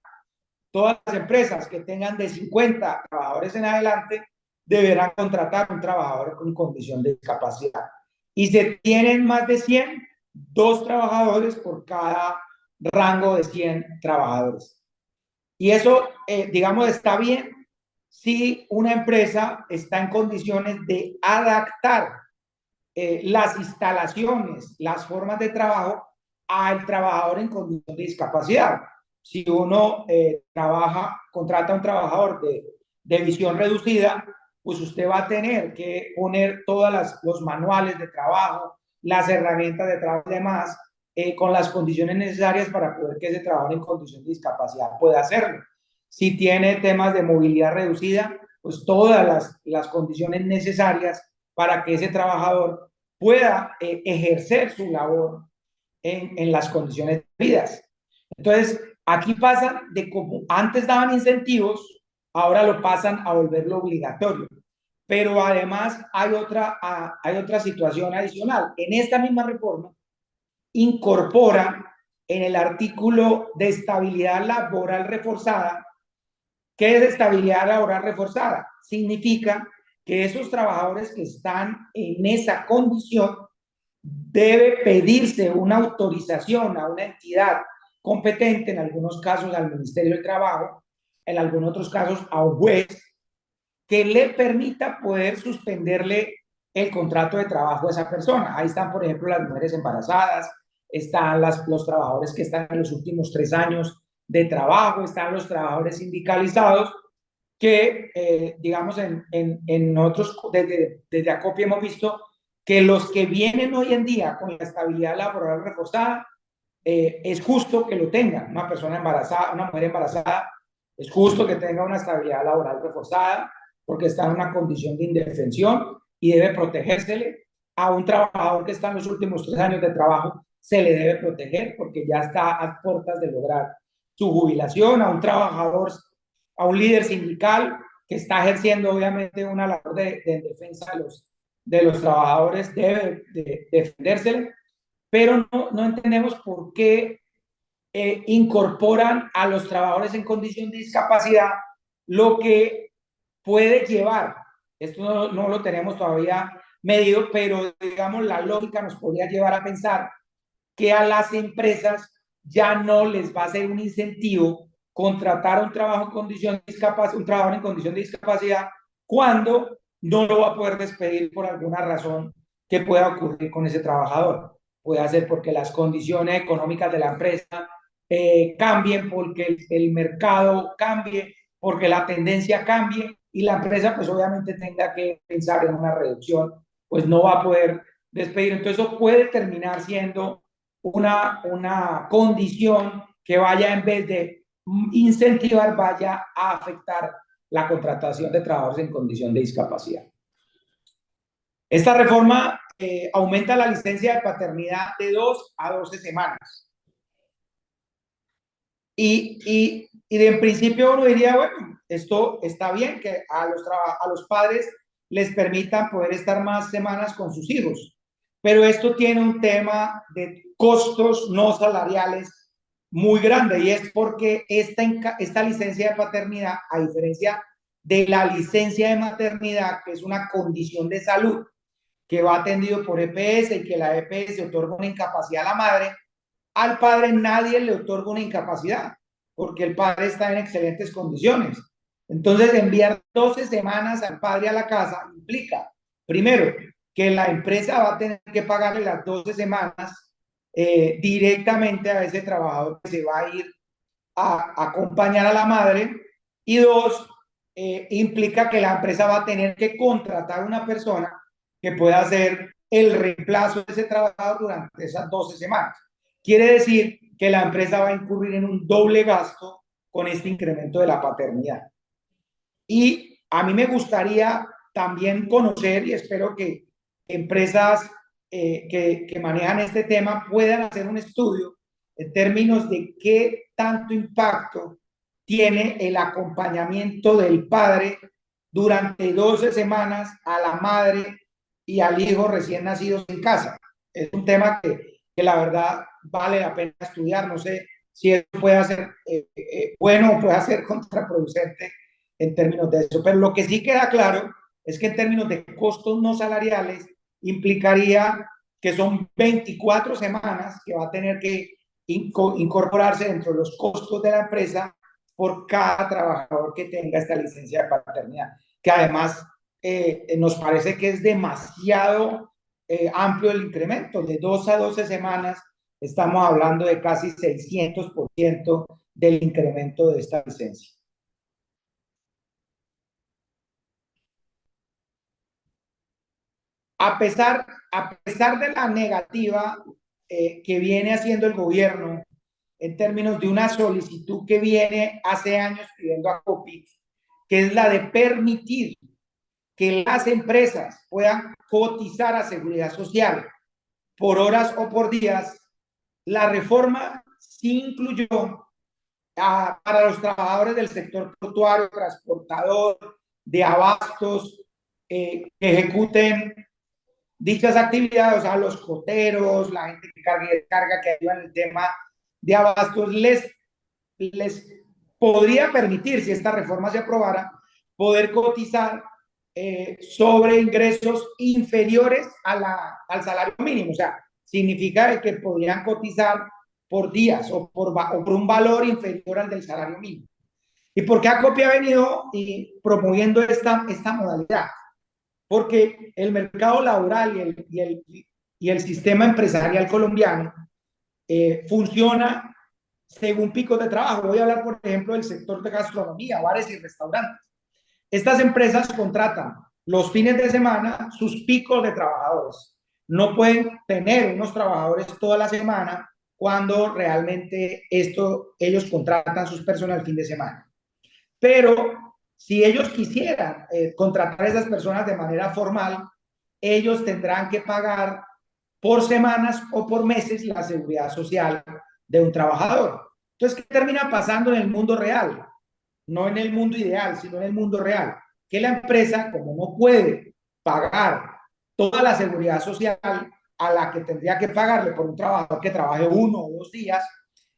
Todas las empresas que tengan de 50 trabajadores en adelante deberán contratar un trabajador con condición de discapacidad. Y si tienen más de 100, 2 trabajadores por cada rango de 100 trabajadores. Y eso, digamos, está bien si una empresa está en condiciones de adaptar las instalaciones, las formas de trabajo al trabajador en condición de discapacidad. Si uno contrata a un trabajador de visión reducida, pues usted va a tener que poner todos los manuales de trabajo, las herramientas de trabajo y demás, con las condiciones necesarias para poder que ese trabajador en condición de discapacidad pueda hacerlo. Si tiene temas de movilidad reducida, pues todas las condiciones necesarias para que ese trabajador pueda ejercer su labor en las condiciones debidas. Entonces, aquí pasan de como antes daban incentivos, ahora lo pasan a volverlo obligatorio. Pero además hay otra situación adicional. En esta misma reforma incorpora en el artículo de estabilidad laboral reforzada. ¿Qué es estabilidad laboral reforzada? Significa que esos trabajadores que están en esa condición debe pedirse una autorización a una entidad competente, en algunos casos al Ministerio del Trabajo, en algunos otros casos a un juez, que le permita poder suspenderle el contrato de trabajo a esa persona. Ahí están, por ejemplo, las mujeres embarazadas, están los trabajadores que están en los últimos 3 años de trabajo, están los trabajadores sindicalizados, que, digamos, en nosotros desde Acopia hemos visto que los que vienen hoy en día con la estabilidad laboral reforzada, es justo que lo tengan. Una persona embarazada, una mujer embarazada, es justo que tenga una estabilidad laboral reforzada porque está en una condición de indefensión y debe protegérsele. A un trabajador que está en los últimos 3 años de trabajo se le debe proteger porque ya está a puertas de lograr su jubilación. A un trabajador, a un líder sindical que está ejerciendo obviamente una labor de defensa de los trabajadores debe defendérsele, pero no entendemos por qué incorporan a los trabajadores en condición de discapacidad, lo que puede llevar, esto no lo tenemos todavía medido, pero digamos la lógica nos podría llevar a pensar que a las empresas ya no les va a ser un incentivo contratar un trabajo en condición de discapacidad, un trabajador en condición de discapacidad, cuando no lo va a poder despedir por alguna razón que pueda ocurrir con ese trabajador. Puede ser porque las condiciones económicas de la empresa cambien, porque el mercado cambie, porque la tendencia cambie y la empresa pues obviamente tenga que pensar en una reducción, pues no va a poder despedir. Entonces eso puede terminar siendo una condición que vaya, en vez de incentivar, vaya a afectar la contratación de trabajadores en condición de discapacidad. Esta reforma aumenta la licencia de paternidad de 2 a 12 semanas. Y en principio uno diría, bueno, esto está bien, que a los padres les permitan poder estar más semanas con sus hijos, pero esto tiene un tema de costos no salariales muy grande, y es porque esta licencia de paternidad, a diferencia de la licencia de maternidad, que es una condición de salud que va atendido por EPS y que la EPS otorga una incapacidad a la madre, al padre nadie le otorga una incapacidad, porque el padre está en excelentes condiciones. Entonces, enviar 12 semanas al padre a la casa implica, primero, que la empresa va a tener que pagarle las 12 semanas directamente a ese trabajador que se va a ir a acompañar a la madre, y dos, implica que la empresa va a tener que contratar a una persona que pueda hacer el reemplazo de ese trabajador durante esas 12 semanas. Quiere decir que la empresa va a incurrir en un doble gasto con este incremento de la paternidad. Y a mí me gustaría también conocer, y espero que empresas que manejan este tema puedan hacer un estudio en términos de qué tanto impacto tiene el acompañamiento del padre durante 12 semanas a la madre y al hijo recién nacidos en casa. Es un tema que la verdad vale la pena estudiar. No sé si eso puede ser bueno o puede ser contraproducente en términos de eso. Pero lo que sí queda claro es que en términos de costos no salariales implicaría que son 24 semanas que va a tener que incorporarse dentro de los costos de la empresa por cada trabajador que tenga esta licencia de paternidad, que además nos parece que es demasiado amplio el incremento. De 2 a 12 semanas estamos hablando de casi 600% del incremento de esta licencia. A pesar de la negativa que viene haciendo el gobierno en términos de una solicitud que viene hace años pidiendo a COPIC, que es la de permitir que las empresas puedan cotizar a seguridad social por horas o por días, la reforma sí incluyó para los trabajadores del sector portuario, transportador, de abastos, que ejecuten dichas actividades, o sea, los coteros, la gente que carga y descarga, que ayudan en el tema de abastos, les podría permitir, si esta reforma se aprobara, poder cotizar sobre ingresos inferiores al salario mínimo. O sea, significa que podrían cotizar por días o por un valor inferior al del salario mínimo. ¿Y por qué ACOPI ha venido promoviendo esta modalidad? Porque el mercado laboral y el sistema empresarial colombiano funciona según picos de trabajo. Voy a hablar, por ejemplo, del sector de gastronomía, bares y restaurantes. Estas empresas contratan los fines de semana sus picos de trabajadores. no pueden tener unos trabajadores toda la semana cuando realmente ellos contratan sus personas el fin de semana. Pero si ellos quisieran contratar a esas personas de manera formal, ellos tendrán que pagar por semanas o por meses la seguridad social de un trabajador. Entonces, ¿qué termina pasando en el mundo real? No en el mundo ideal, sino en el mundo real. Que la empresa, como no puede pagar toda la seguridad social a la que tendría que pagarle por un trabajador que trabaje 1 o 2 días,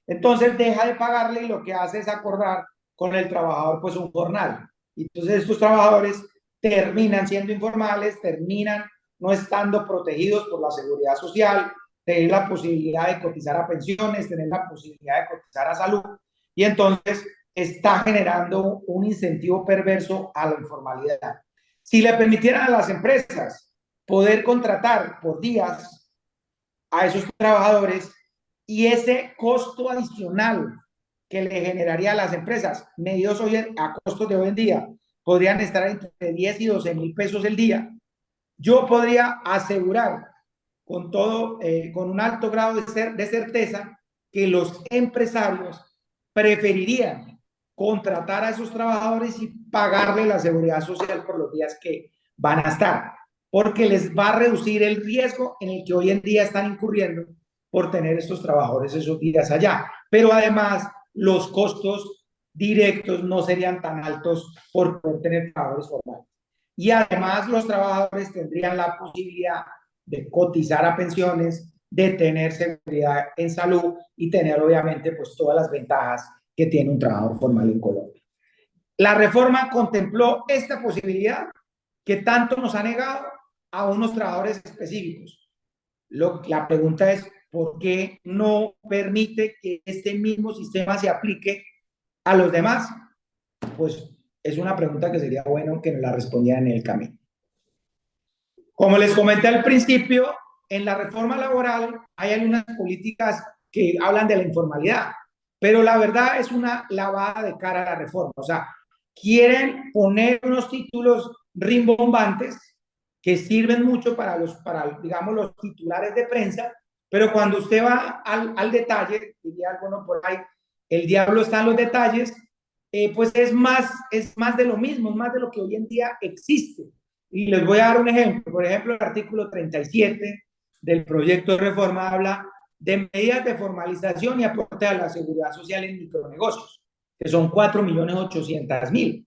entonces deja de pagarle y lo que hace es acordar con el trabajador pues un jornal. Y entonces estos trabajadores terminan siendo informales, terminan no estando protegidos por la seguridad social, tener la posibilidad de cotizar a pensiones, tener la posibilidad de cotizar a salud, y entonces está generando un incentivo perverso a la informalidad. Si le permitieran a las empresas poder contratar por días a esos trabajadores y ese costo adicional que le generaría a las empresas, medidos hoy a costos de hoy en día, podrían estar entre 10 y 12 mil pesos el día. Yo podría asegurar con todo, con un alto grado de certeza, que los empresarios preferirían contratar a esos trabajadores y pagarle la seguridad social por los días que van a estar, porque les va a reducir el riesgo en el que hoy en día están incurriendo por tener estos trabajadores esos días allá. Pero además, los costos directos no serían tan altos por poder tener trabajadores formales. Y además, los trabajadores tendrían la posibilidad de cotizar a pensiones, de tener seguridad en salud y tener obviamente pues todas las ventajas que tiene un trabajador formal en Colombia. La reforma contempló esta posibilidad que tanto nos ha negado a unos trabajadores específicos. La pregunta es, ¿por qué no permite que este mismo sistema se aplique a los demás? Pues es una pregunta que sería bueno que nos la respondieran en el camino. Como les comenté al principio, en la reforma laboral hay algunas políticas que hablan de la informalidad, pero la verdad es una lavada de cara a la reforma. O sea, quieren poner unos títulos rimbombantes que sirven mucho para digamos, los titulares de prensa, pero cuando usted va al detalle, diría alguno por ahí, el diablo está en los detalles, pues es más de lo mismo, es más de lo que hoy en día existe. Y les voy a dar un ejemplo. Por ejemplo, el artículo 37 del proyecto de reforma habla de medidas de formalización y aporte a la seguridad social en micronegocios, que son 4.800.000.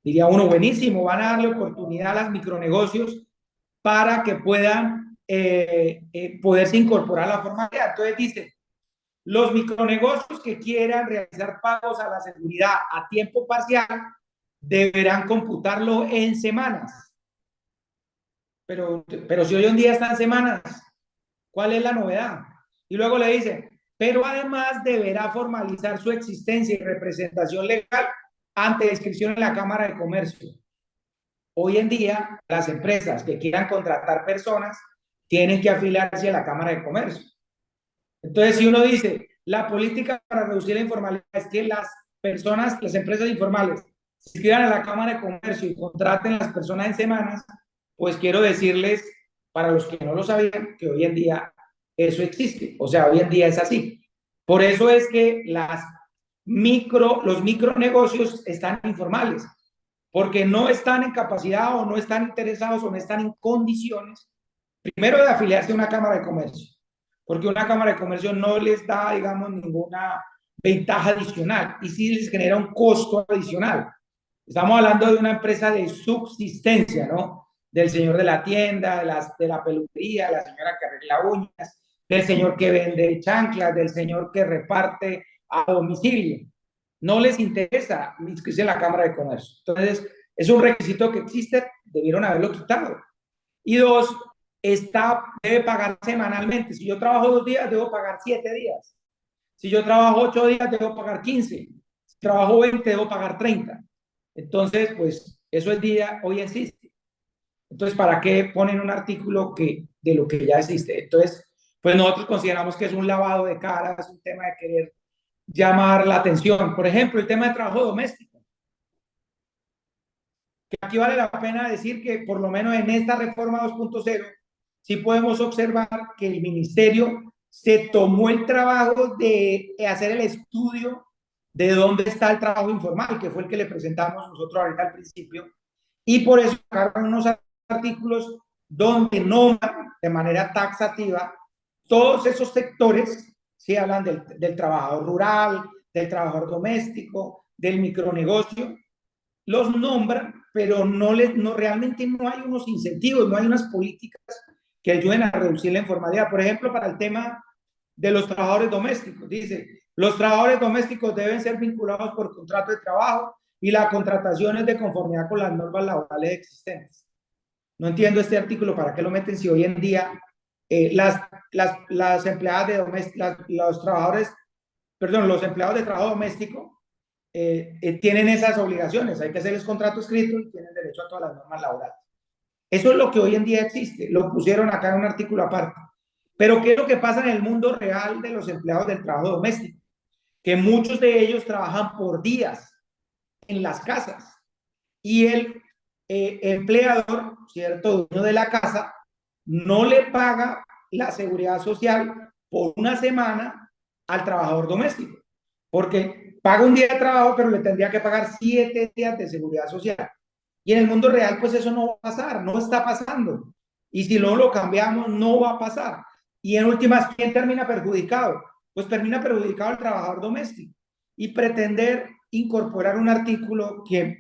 Diría uno, buenísimo, van a darle oportunidad a los micronegocios para que puedan poderse incorporar a la formalidad. Entonces dice, los micronegocios que quieran realizar pagos a la seguridad a tiempo parcial deberán computarlo en semanas. Pero si hoy en día están semanas, ¿cuál es la novedad? Y luego le dice, pero además deberá formalizar su existencia y representación legal ante inscripción en la Cámara de Comercio. Hoy en día, las empresas que quieran contratar personas tienen que afiliarse a la Cámara de Comercio. Entonces, si uno dice, la política para reducir la informalidad es que las personas, las empresas informales, se inscriban a la Cámara de Comercio y contraten a las personas en semanas, pues quiero decirles, para los que no lo sabían, que hoy en día eso existe. O sea, hoy en día es así. Por eso es que los micronegocios están informales, porque no están en capacidad o no están interesados o no están en condiciones, primero, de afiliarse a una Cámara de Comercio, porque una Cámara de Comercio no les da, digamos, ninguna ventaja adicional y sí les genera un costo adicional. Estamos hablando de una empresa de subsistencia, ¿no? Del señor de la tienda, de la peluquería, la señora que arregla uñas, del señor que vende chanclas, del señor que reparte a domicilio. No les interesa inscribirse en la Cámara de Comercio. Entonces, es un requisito que existe, debieron haberlo quitado. Y dos, debe pagar semanalmente. Si yo trabajo 2 días, debo pagar 7 días. Si yo trabajo 8 días, debo pagar 15. Si trabajo 20, debo pagar 30. Entonces, pues, eso el día hoy existe. Entonces, ¿para qué ponen un artículo de lo que ya existe? Entonces, pues nosotros consideramos que es un lavado de cara, es un tema de querer llamar la atención. Por ejemplo, el tema de trabajo doméstico. Que aquí vale la pena decir que por lo menos en esta reforma 2.0 sí podemos observar que el ministerio se tomó el trabajo de hacer el estudio de dónde está el trabajo informal, que fue el que le presentamos nosotros ahorita al principio, y por eso sacaron unos artículos donde nombran de manera taxativa todos esos sectores, si hablan del trabajador rural, del trabajador doméstico, del micronegocio, los nombran, pero no realmente no hay unos incentivos, no hay unas políticas que ayuden a reducir la informalidad. Por ejemplo, para el tema de los trabajadores domésticos, dice, los trabajadores domésticos deben ser vinculados por contrato de trabajo y la contratación es de conformidad con las normas laborales existentes. No entiendo este artículo, ¿para qué lo meten si hoy en día las empleadas de los trabajadores, perdón, los empleados de trabajo doméstico tienen esas obligaciones? Hay que hacerles contrato escrito y tienen derecho a todas las normas laborales. Eso es lo que hoy en día existe. Lo pusieron acá en un artículo aparte. Pero ¿qué es lo que pasa en el mundo real de los empleados del trabajo doméstico? Que muchos de ellos trabajan por días en las casas y el empleador, ¿cierto?, dueño de la casa, no le paga la seguridad social por una semana al trabajador doméstico, porque paga un día de trabajo, pero le tendría que pagar 7 días de seguridad social. Y en el mundo real, pues eso no va a pasar, no está pasando. Y si no lo cambiamos, no va a pasar. Y en últimas, ¿quién termina perjudicado? Pues termina perjudicado el trabajador doméstico. Y pretender incorporar un artículo que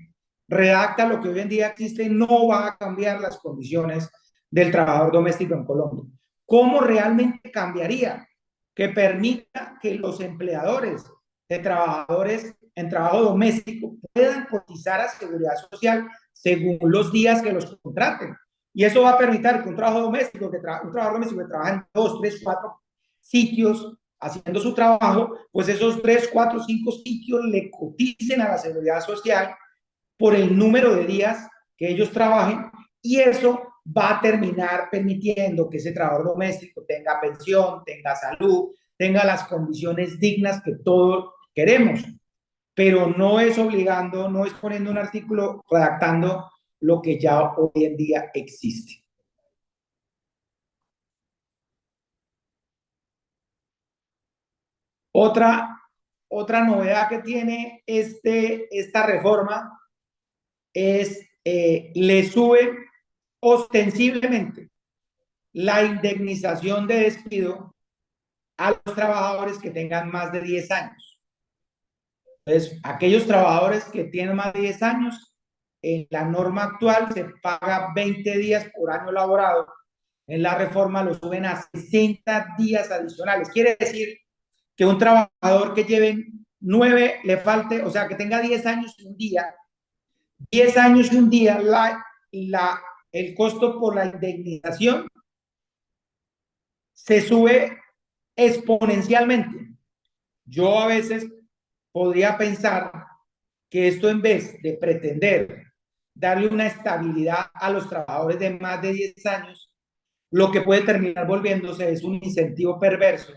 redacta lo que hoy en día existe no va a cambiar las condiciones del trabajador doméstico en Colombia. ¿Cómo realmente cambiaría? Que permita que los empleadores de trabajadores en trabajo doméstico puedan cotizar a seguridad social según los días que los contraten. Y eso va a permitir que un trabajo doméstico, un trabajador doméstico que trabaja en 2, 3, 4 sitios haciendo su trabajo, pues esos 3, 4, 5 sitios le coticen a la seguridad social por el número de días que ellos trabajen, y eso va a terminar permitiendo que ese trabajador doméstico tenga pensión, tenga salud, tenga las condiciones dignas que todos queremos, pero no es obligando, no es poniendo un artículo redactando lo que ya hoy en día existe. Otra novedad que tiene esta reforma es le sube ostensiblemente la indemnización de despido a los trabajadores que tengan más de 10 años. Entonces, aquellos trabajadores que tienen más de 10 años, en la norma actual se paga 20 días por año laborado. En la reforma lo suben a 60 días adicionales. Quiere decir que un trabajador que lleve 9 le falte, o sea, que tenga 10 años y un día, 10 años y un día, el costo por la indemnización se sube exponencialmente. Yo a veces podría pensar que esto, en vez de pretender darle una estabilidad a los trabajadores de más de 10 años, lo que puede terminar volviéndose es un incentivo perverso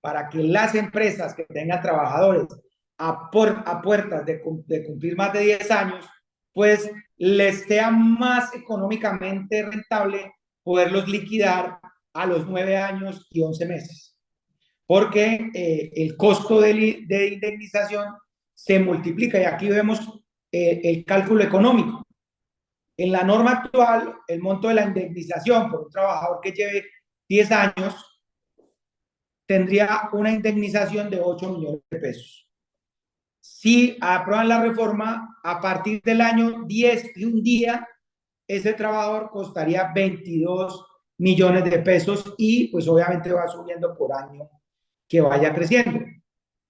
para que las empresas que tengan trabajadores a puertas de cumplir más de 10 años, pues les sea más económicamente rentable poderlos liquidar a los 9 años y 11 meses. Porque el costo de indemnización se multiplica, y aquí vemos el cálculo económico. En la norma actual, el monto de la indemnización por un trabajador que lleve 10 años tendría una indemnización de 8 millones de pesos. Si aprueban la reforma, a partir del año 10 y un día, ese trabajador costaría 22 millones de pesos, y pues obviamente va subiendo por año que vaya creciendo.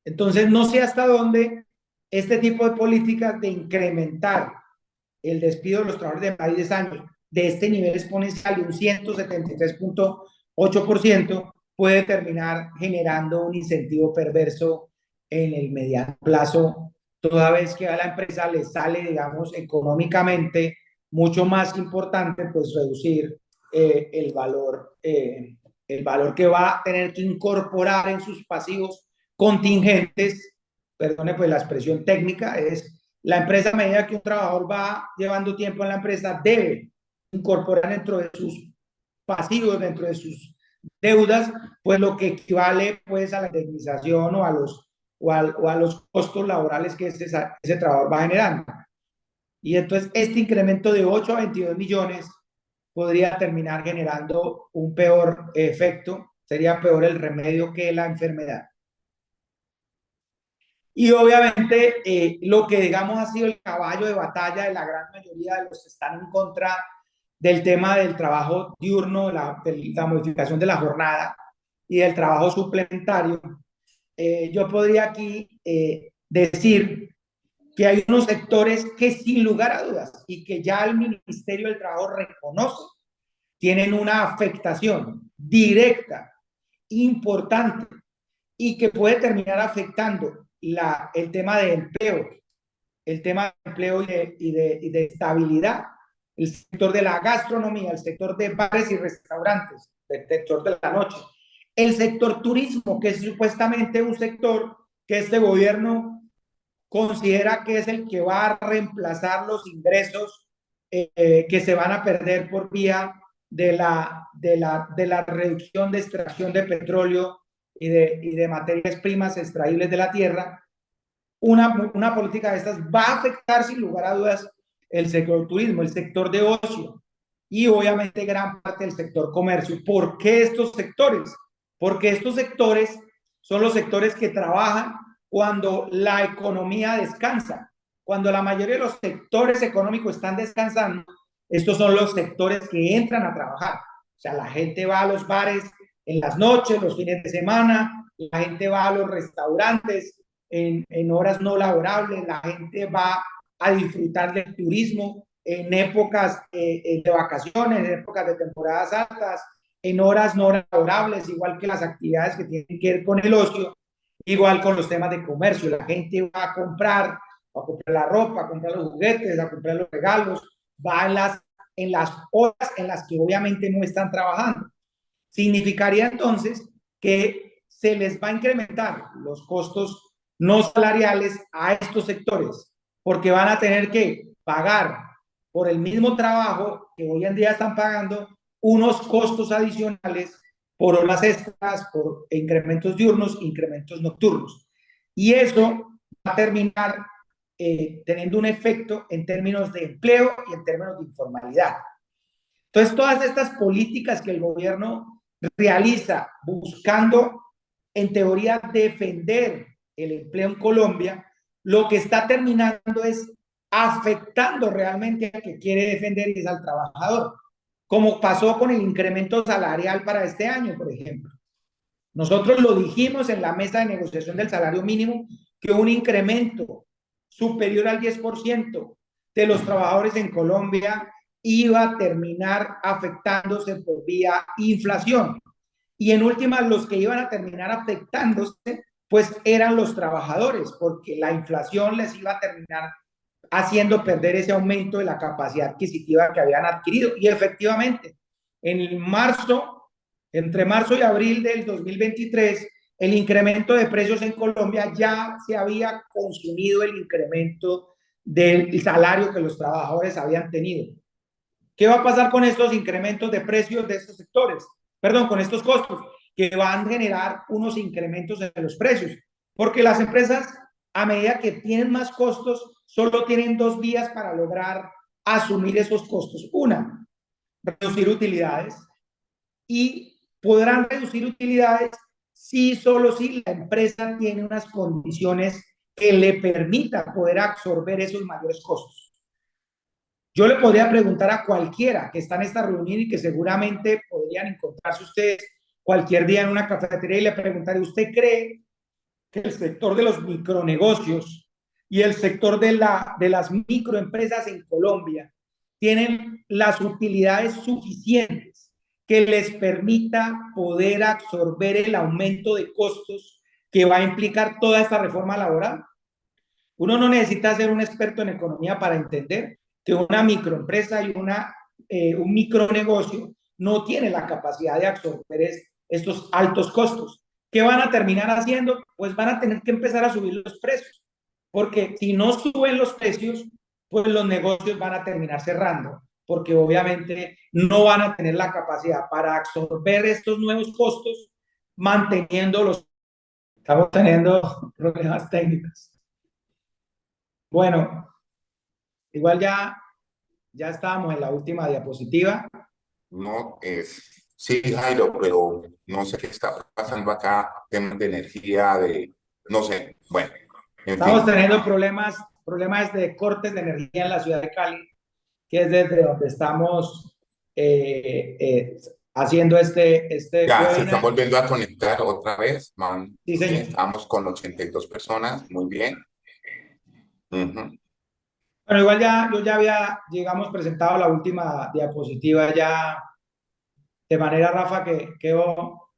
Entonces, no sé hasta dónde este tipo de políticas de incrementar el despido de los trabajadores de más de 10 años de este nivel exponencial de un 173.8% puede terminar generando un incentivo perverso en el mediano plazo, toda vez que a la empresa le sale, digamos, económicamente mucho más importante, pues reducir el valor que va a tener que incorporar en sus pasivos contingentes. Perdone pues la expresión técnica, es la empresa, a medida que un trabajador va llevando tiempo en la empresa, debe incorporar dentro de sus pasivos dentro de sus deudas, pues lo que equivale pues a la indemnización o a los costos laborales que ese trabajador va generando. Y entonces este incremento de 8 a 22 millones podría terminar generando un peor efecto, sería peor el remedio que la enfermedad. Y obviamente lo que digamos ha sido el caballo de batalla de la gran mayoría de los que están en contra del tema del trabajo diurno, de la modificación de la jornada y del trabajo suplementario, yo podría aquí decir que hay unos sectores que sin lugar a dudas y que ya el Ministerio del Trabajo reconoce, tienen una afectación directa, importante, y que puede terminar afectando el tema de empleo, el tema de empleo y de estabilidad, el sector de la gastronomía, el sector de bares y restaurantes, el sector de la noche, el sector turismo, que es supuestamente un sector que este gobierno considera que es el que va a reemplazar los ingresos que se van a perder por vía de la reducción de extracción de petróleo y de materias primas extraíbles de la tierra. Una política de estas va a afectar sin lugar a dudas el sector turismo, el sector de ocio y obviamente gran parte del sector comercio. ¿Por qué estos sectores? Porque estos sectores son los sectores que trabajan cuando la economía descansa. Cuando la mayoría de los sectores económicos están descansando, estos son los sectores que entran a trabajar. O sea, la gente va a los bares en las noches, los fines de semana, la gente va a los restaurantes en horas no laborables, la gente va a disfrutar del turismo en épocas de vacaciones, en épocas de temporadas altas, en horas no laborables, igual que las actividades que tienen que ver con el ocio, igual con los temas de comercio. La gente va a comprar la ropa, a comprar los juguetes, a comprar los regalos, va en las horas en las que obviamente no están trabajando. Significaría entonces que se les va a incrementar los costos no salariales a estos sectores, porque van a tener que pagar por el mismo trabajo que hoy en día están pagando unos costos adicionales por horas extras, por incrementos diurnos, incrementos nocturnos. Y eso va a terminar teniendo un efecto en términos de empleo y en términos de informalidad. Entonces, todas estas políticas que el gobierno realiza buscando, en teoría, defender el empleo en Colombia, lo que está terminando es afectando realmente al que quiere defender y es al trabajador, como pasó con el incremento salarial para este año, por ejemplo. Nosotros lo dijimos en la mesa de negociación del salario mínimo, que un incremento superior al 10% de los trabajadores en Colombia iba a terminar afectándose por vía inflación. Y en últimas, los que iban a terminar afectándose, pues eran los trabajadores, porque la inflación les iba a terminar haciendo perder ese aumento de la capacidad adquisitiva que habían adquirido. Y efectivamente, entre marzo y abril del 2023, el incremento de precios en Colombia ya se había consumido el incremento del salario que los trabajadores habían tenido. ¿Qué va a pasar con estos incrementos de precios de estos sectores? Perdón, con estos costos, que van a generar unos incrementos en los precios, porque las empresas, a medida que tienen más costos, solo tienen dos vías para lograr asumir esos costos. Una, reducir utilidades, y podrán reducir utilidades solo si la empresa tiene unas condiciones que le permitan poder absorber esos mayores costos. Yo le podría preguntar a cualquiera que está en esta reunión y que seguramente podrían encontrarse ustedes cualquier día en una cafetería y le preguntaré, ¿usted cree que el sector de los micronegocios y el sector de las microempresas en Colombia tienen las utilidades suficientes que les permita poder absorber el aumento de costos que va a implicar toda esta reforma laboral? Uno no necesita ser un experto en economía para entender que una microempresa y un micronegocio no tiene la capacidad de absorber estos altos costos. ¿Qué van a terminar haciendo? Pues van a tener que empezar a subir los precios, porque si no suben los precios, pues los negocios van a terminar cerrando porque obviamente no van a tener la capacidad para absorber estos nuevos costos manteniendo los... Estamos teniendo problemas técnicos. Bueno, igual ya estábamos en la última diapositiva. No es, sí, Jairo, pero no sé qué está pasando acá, temas de energía, no sé, bueno, en Estamos fin. teniendo problemas de cortes de energía en la ciudad de Cali, que es desde donde estamos haciendo este Ya, se están webinar. volviendo a conectar otra vez, Sí, sí, señor. estamos con 82 personas, muy bien. Ujú. Bueno, igual yo ya había, digamos, presentado la última diapositiva ya de manera, Rafa, que No, quedó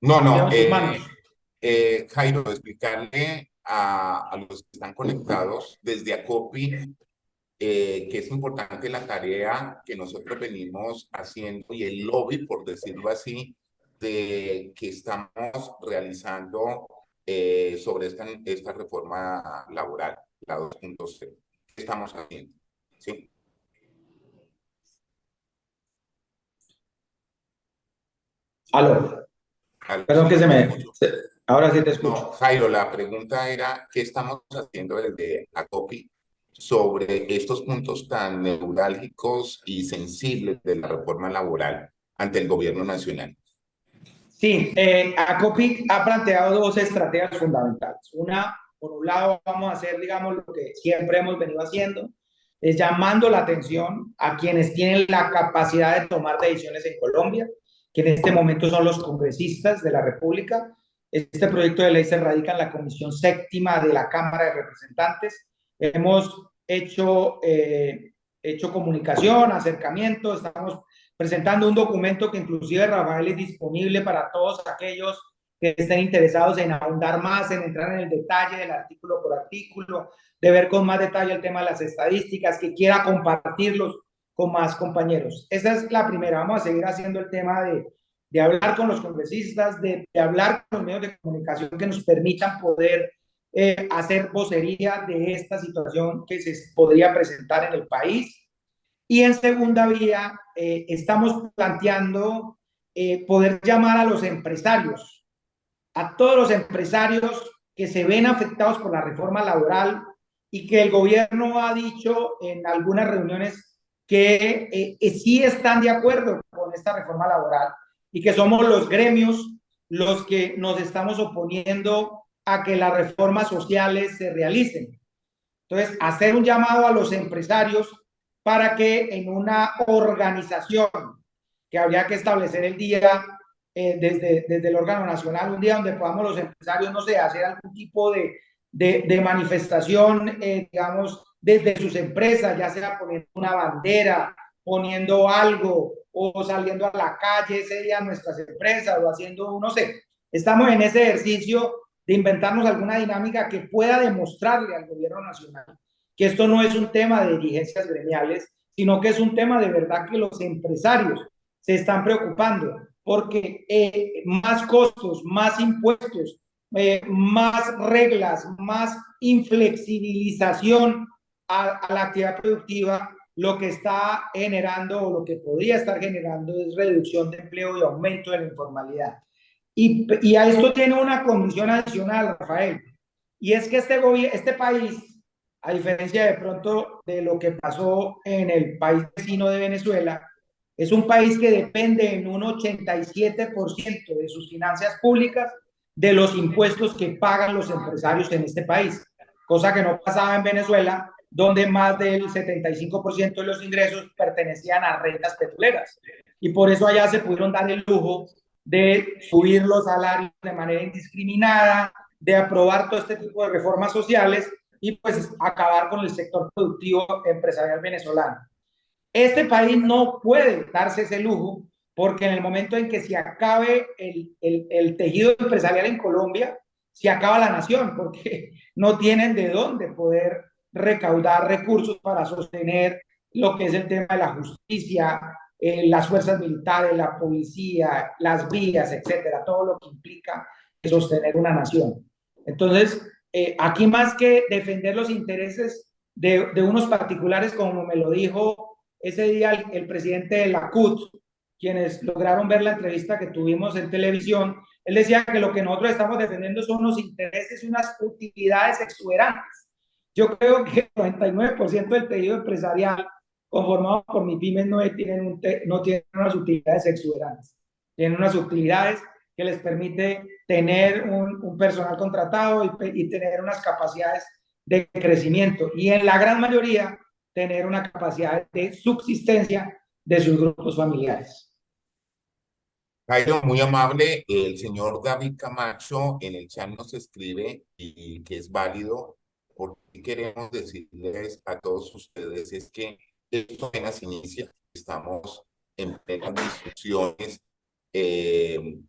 no, en sus manos. Jairo, explicarle a los que están conectados desde Acopi que es importante la tarea que nosotros venimos haciendo y el lobby, por decirlo así, de que estamos realizando sobre esta reforma laboral, la 2.0. ¿Qué estamos haciendo? ¿Sí? Aló, perdón Sí, que te escucho. ahora sí te escucho. No, Jairo, la pregunta era, ¿qué estamos haciendo desde ACOPI sobre estos puntos tan neurálgicos y sensibles de la reforma laboral ante el gobierno nacional? Sí, ACOPIC ha planteado dos estrategias fundamentales. Una, por un lado, vamos a hacer, digamos, lo que siempre hemos venido haciendo, es llamando la atención a quienes tienen la capacidad de tomar decisiones en Colombia, que en este momento son los congresistas de la República. Este proyecto de ley se radica en la Comisión Séptima de la Cámara de Representantes. Hemos hecho comunicación, acercamiento, estamos presentando un documento que inclusive, Rafael, es disponible para todos aquellos que estén interesados en ahondar más, en entrar en el detalle del artículo por artículo, de ver con más detalle el tema de las estadísticas, que quiera compartirlos con más compañeros. Esa es la primera. Vamos a seguir haciendo el tema de hablar con los congresistas, de hablar con los medios de comunicación que nos permitan poder hacer vocería de esta situación que se podría presentar en el país. Y en segunda vía, estamos planteando poder llamar a los empresarios, a todos los empresarios que se ven afectados por la reforma laboral y que el gobierno ha dicho en algunas reuniones que sí están de acuerdo con esta reforma laboral y que somos los gremios los que nos estamos oponiendo a que las reformas sociales se realicen. Entonces, hacer un llamado a los empresarios para que en una organización que habría que establecer el día desde el órgano nacional, un día donde podamos los empresarios, no sé, hacer algún tipo de manifestación, digamos, desde sus empresas, ya sea poniendo una bandera, poniendo algo o saliendo a la calle ese día a nuestras empresas o haciendo, no sé, estamos en ese ejercicio de inventarnos alguna dinámica que pueda demostrarle al gobierno nacional que esto no es un tema de dirigencias gremiales, sino que es un tema de verdad que los empresarios se están preocupando, porque más costos, más impuestos, más reglas, más inflexibilización a la actividad productiva, lo que está generando o lo que podría estar generando es reducción de empleo y aumento de la informalidad. Y a esto tiene una condición adicional, Rafael, y es que este país, a diferencia de pronto de lo que pasó en el país vecino de Venezuela, es un país que depende en un 87% de sus finanzas públicas de los impuestos que pagan los empresarios en este país, cosa que no pasaba en Venezuela, donde más del 75% de los ingresos pertenecían a rentas petroleras. Y por eso allá se pudieron dar el lujo de subir los salarios de manera indiscriminada, de aprobar todo este tipo de reformas sociales y pues acabar con el sector productivo empresarial venezolano. Este país no puede darse ese lujo porque en el momento en que se acabe el tejido empresarial en Colombia, se acaba la nación porque no tienen de dónde poder recaudar recursos para sostener lo que es el tema de la justicia, las fuerzas militares, la policía, las vías, etcétera, todo lo que implica sostener una nación. Entonces, aquí más que defender los intereses de unos particulares, como me lo dijo ese día el presidente de la CUT, quienes lograron ver la entrevista que tuvimos en televisión, él decía que lo que nosotros estamos defendiendo son los intereses y unas utilidades exuberantes. Yo creo que el 99% del tejido empresarial conformado por MIPYMES no tienen unas utilidades exuberantes, tienen unas utilidades que les permite tener un personal contratado y tener unas capacidades de crecimiento y en la gran mayoría tener una capacidad de subsistencia de sus grupos familiares. Jairo, muy amable, el señor David Camacho en el chat nos escribe y que es válido, porque queremos decirles a todos ustedes es que esto apenas inicia, estamos en plenas discusiones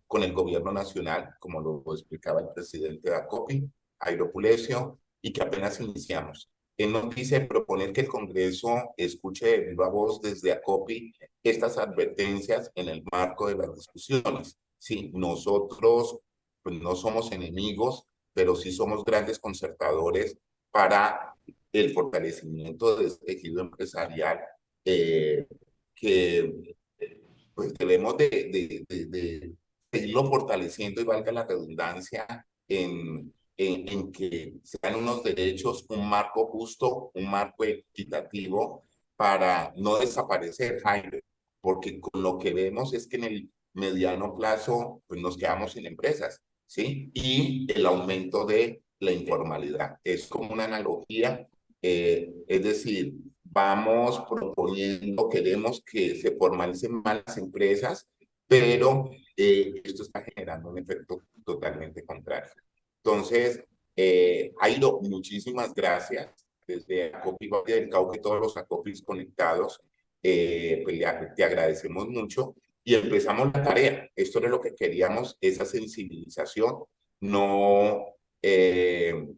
con el gobierno nacional, como lo explicaba el presidente de ACOPI, Jairo Pulesio, y que apenas iniciamos. Él nos dice proponer que el Congreso escuche de viva voz desde ACOPI estas advertencias en el marco de las discusiones. Sí, nosotros pues, no somos enemigos, pero sí somos grandes concertadores para el fortalecimiento de este tejido empresarial que pues debemos de seguirlo fortaleciendo y valga la redundancia en que sean unos derechos, un marco justo, un marco equitativo para no desaparecer, Jaime, porque con lo que vemos es que en el mediano plazo pues nos quedamos sin empresas, ¿sí? Y el aumento de la informalidad. Es como una analogía, es decir, vamos proponiendo, queremos que se formalicen más las empresas, pero esto está generando un efecto totalmente contrario. Entonces, Jairo, muchísimas gracias. Desde Acopi Valle del Cauca y todos los Acopis conectados, pues te agradecemos mucho y empezamos la tarea. Esto es lo que queríamos, esa sensibilización, no que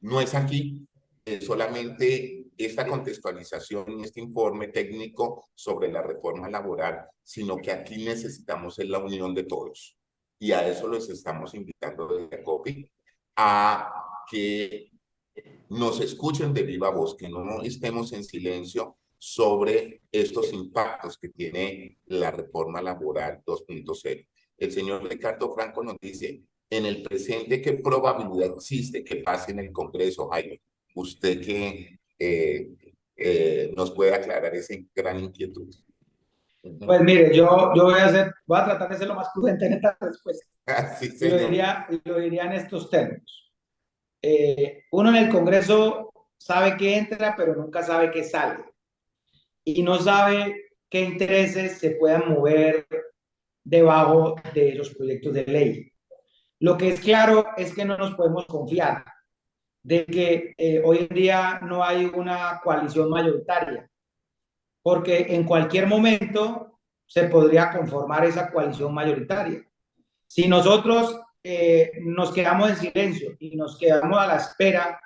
no es aquí solamente esta contextualización y este informe técnico sobre la reforma laboral, sino que aquí necesitamos la unión de todos. Y a eso los estamos invitando desde COPI, a que nos escuchen de viva voz, que no estemos en silencio sobre estos impactos que tiene la reforma laboral 2.0. El señor Ricardo Franco nos dice, en el presente, ¿qué probabilidad existe que pase en el Congreso, Jaime? Usted que nos puede aclarar esa gran inquietud. Pues mire, yo voy a tratar de ser lo más prudente en esta respuesta. Sí, Y lo señor. diría en estos términos. Uno en el Congreso sabe que entra, pero nunca sabe que sale. Y no sabe qué intereses se puedan mover debajo de los proyectos de ley. Lo que es claro es que no nos podemos confiar de que hoy en día no hay una coalición mayoritaria, porque en cualquier momento se podría conformar esa coalición mayoritaria. Si nosotros nos quedamos en silencio y nos quedamos a la espera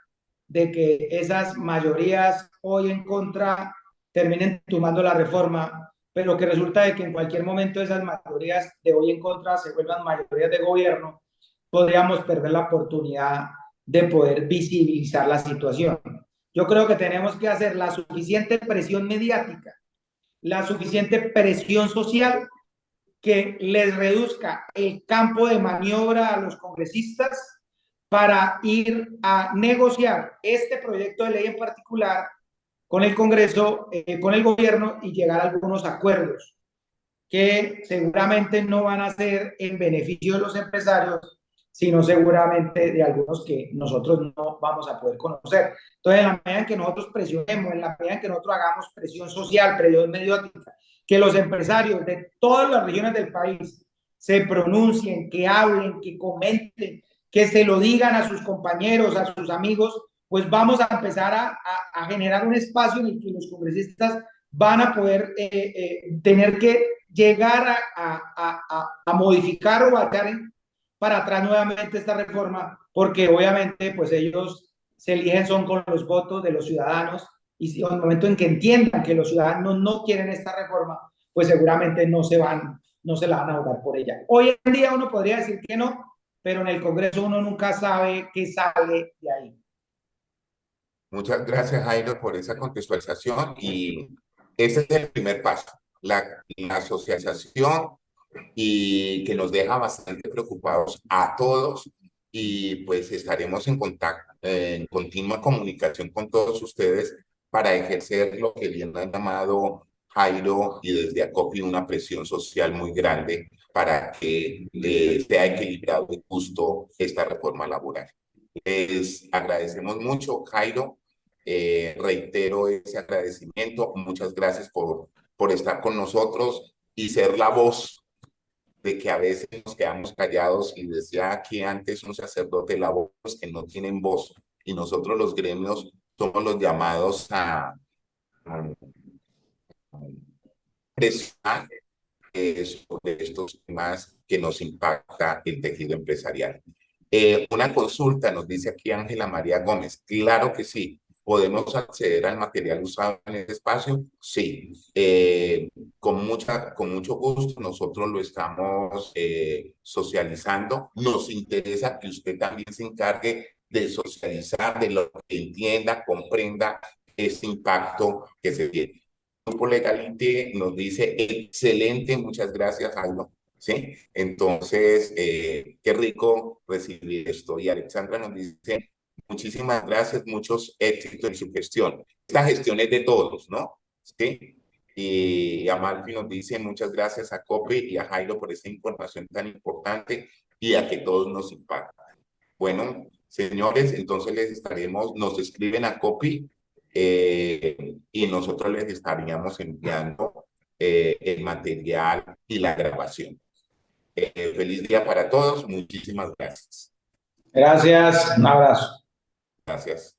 de que esas mayorías hoy en contra terminen tomando la reforma, pero que resulta de que en cualquier momento esas mayorías de hoy en contra se vuelvan mayorías de gobierno, podríamos perder la oportunidad de poder visibilizar la situación. Yo creo que tenemos que hacer la suficiente presión mediática, la suficiente presión social que les reduzca el campo de maniobra a los congresistas para ir a negociar este proyecto de ley en particular con el Congreso, con el gobierno y llegar a algunos acuerdos que seguramente no van a ser en beneficio de los empresarios, sino seguramente de algunos que nosotros no vamos a poder conocer. Entonces, en la medida en que nosotros presionemos, en la medida en que nosotros hagamos presión social, presión mediática, que los empresarios de todas las regiones del país se pronuncien, que hablen, que comenten, que se lo digan a sus compañeros, a sus amigos, pues vamos a empezar a generar un espacio en el que los congresistas van a poder tener que llegar a modificar o a echar para atrás nuevamente esta reforma, porque obviamente pues ellos se eligen son con los votos de los ciudadanos y si en el momento en que entiendan que los ciudadanos no quieren esta reforma, pues seguramente no se la van a votar por ella. Hoy en día uno podría decir que no, pero en el Congreso uno nunca sabe qué sale de ahí. Muchas gracias, Jairo, por esa contextualización y ese es el primer paso, la socialización y que nos deja bastante preocupados a todos y pues estaremos en contacto, en continua comunicación con todos ustedes para ejercer lo que bien han llamado Jairo y desde ACOPI una presión social muy grande para que sea equilibrado y justo esta reforma laboral. Les agradecemos mucho, Jairo. Reitero ese agradecimiento. Muchas gracias por estar con nosotros y ser la voz de que a veces nos quedamos callados y decía aquí antes un sacerdote, la voz que no tienen voz y nosotros los gremios somos los llamados a presionar sobre estos temas que nos impacta el tejido empresarial. Una consulta, nos dice aquí Ángela María Gómez. Claro que sí. ¿Podemos acceder al material usado en este espacio? Sí. Con mucho gusto, nosotros lo estamos socializando. Nos interesa que usted también se encargue de socializar, de lo que entienda, comprenda este impacto que se tiene. Grupo Legalite nos dice, excelente, muchas gracias, Aldo. ¿Sí? Entonces, qué rico recibir esto. Y Alexandra nos dice, muchísimas gracias, muchos éxitos en su gestión. Esta gestión es de todos, ¿no? ¿Sí? Y Amalfi nos dice, muchas gracias a COPE y a Jairo por esta información tan importante y a que todos nos impacta. Bueno, señores, entonces nos escriben a copy y nosotros les estaríamos enviando el material y la grabación. Feliz día para todos, muchísimas gracias. Gracias, un abrazo. Gracias.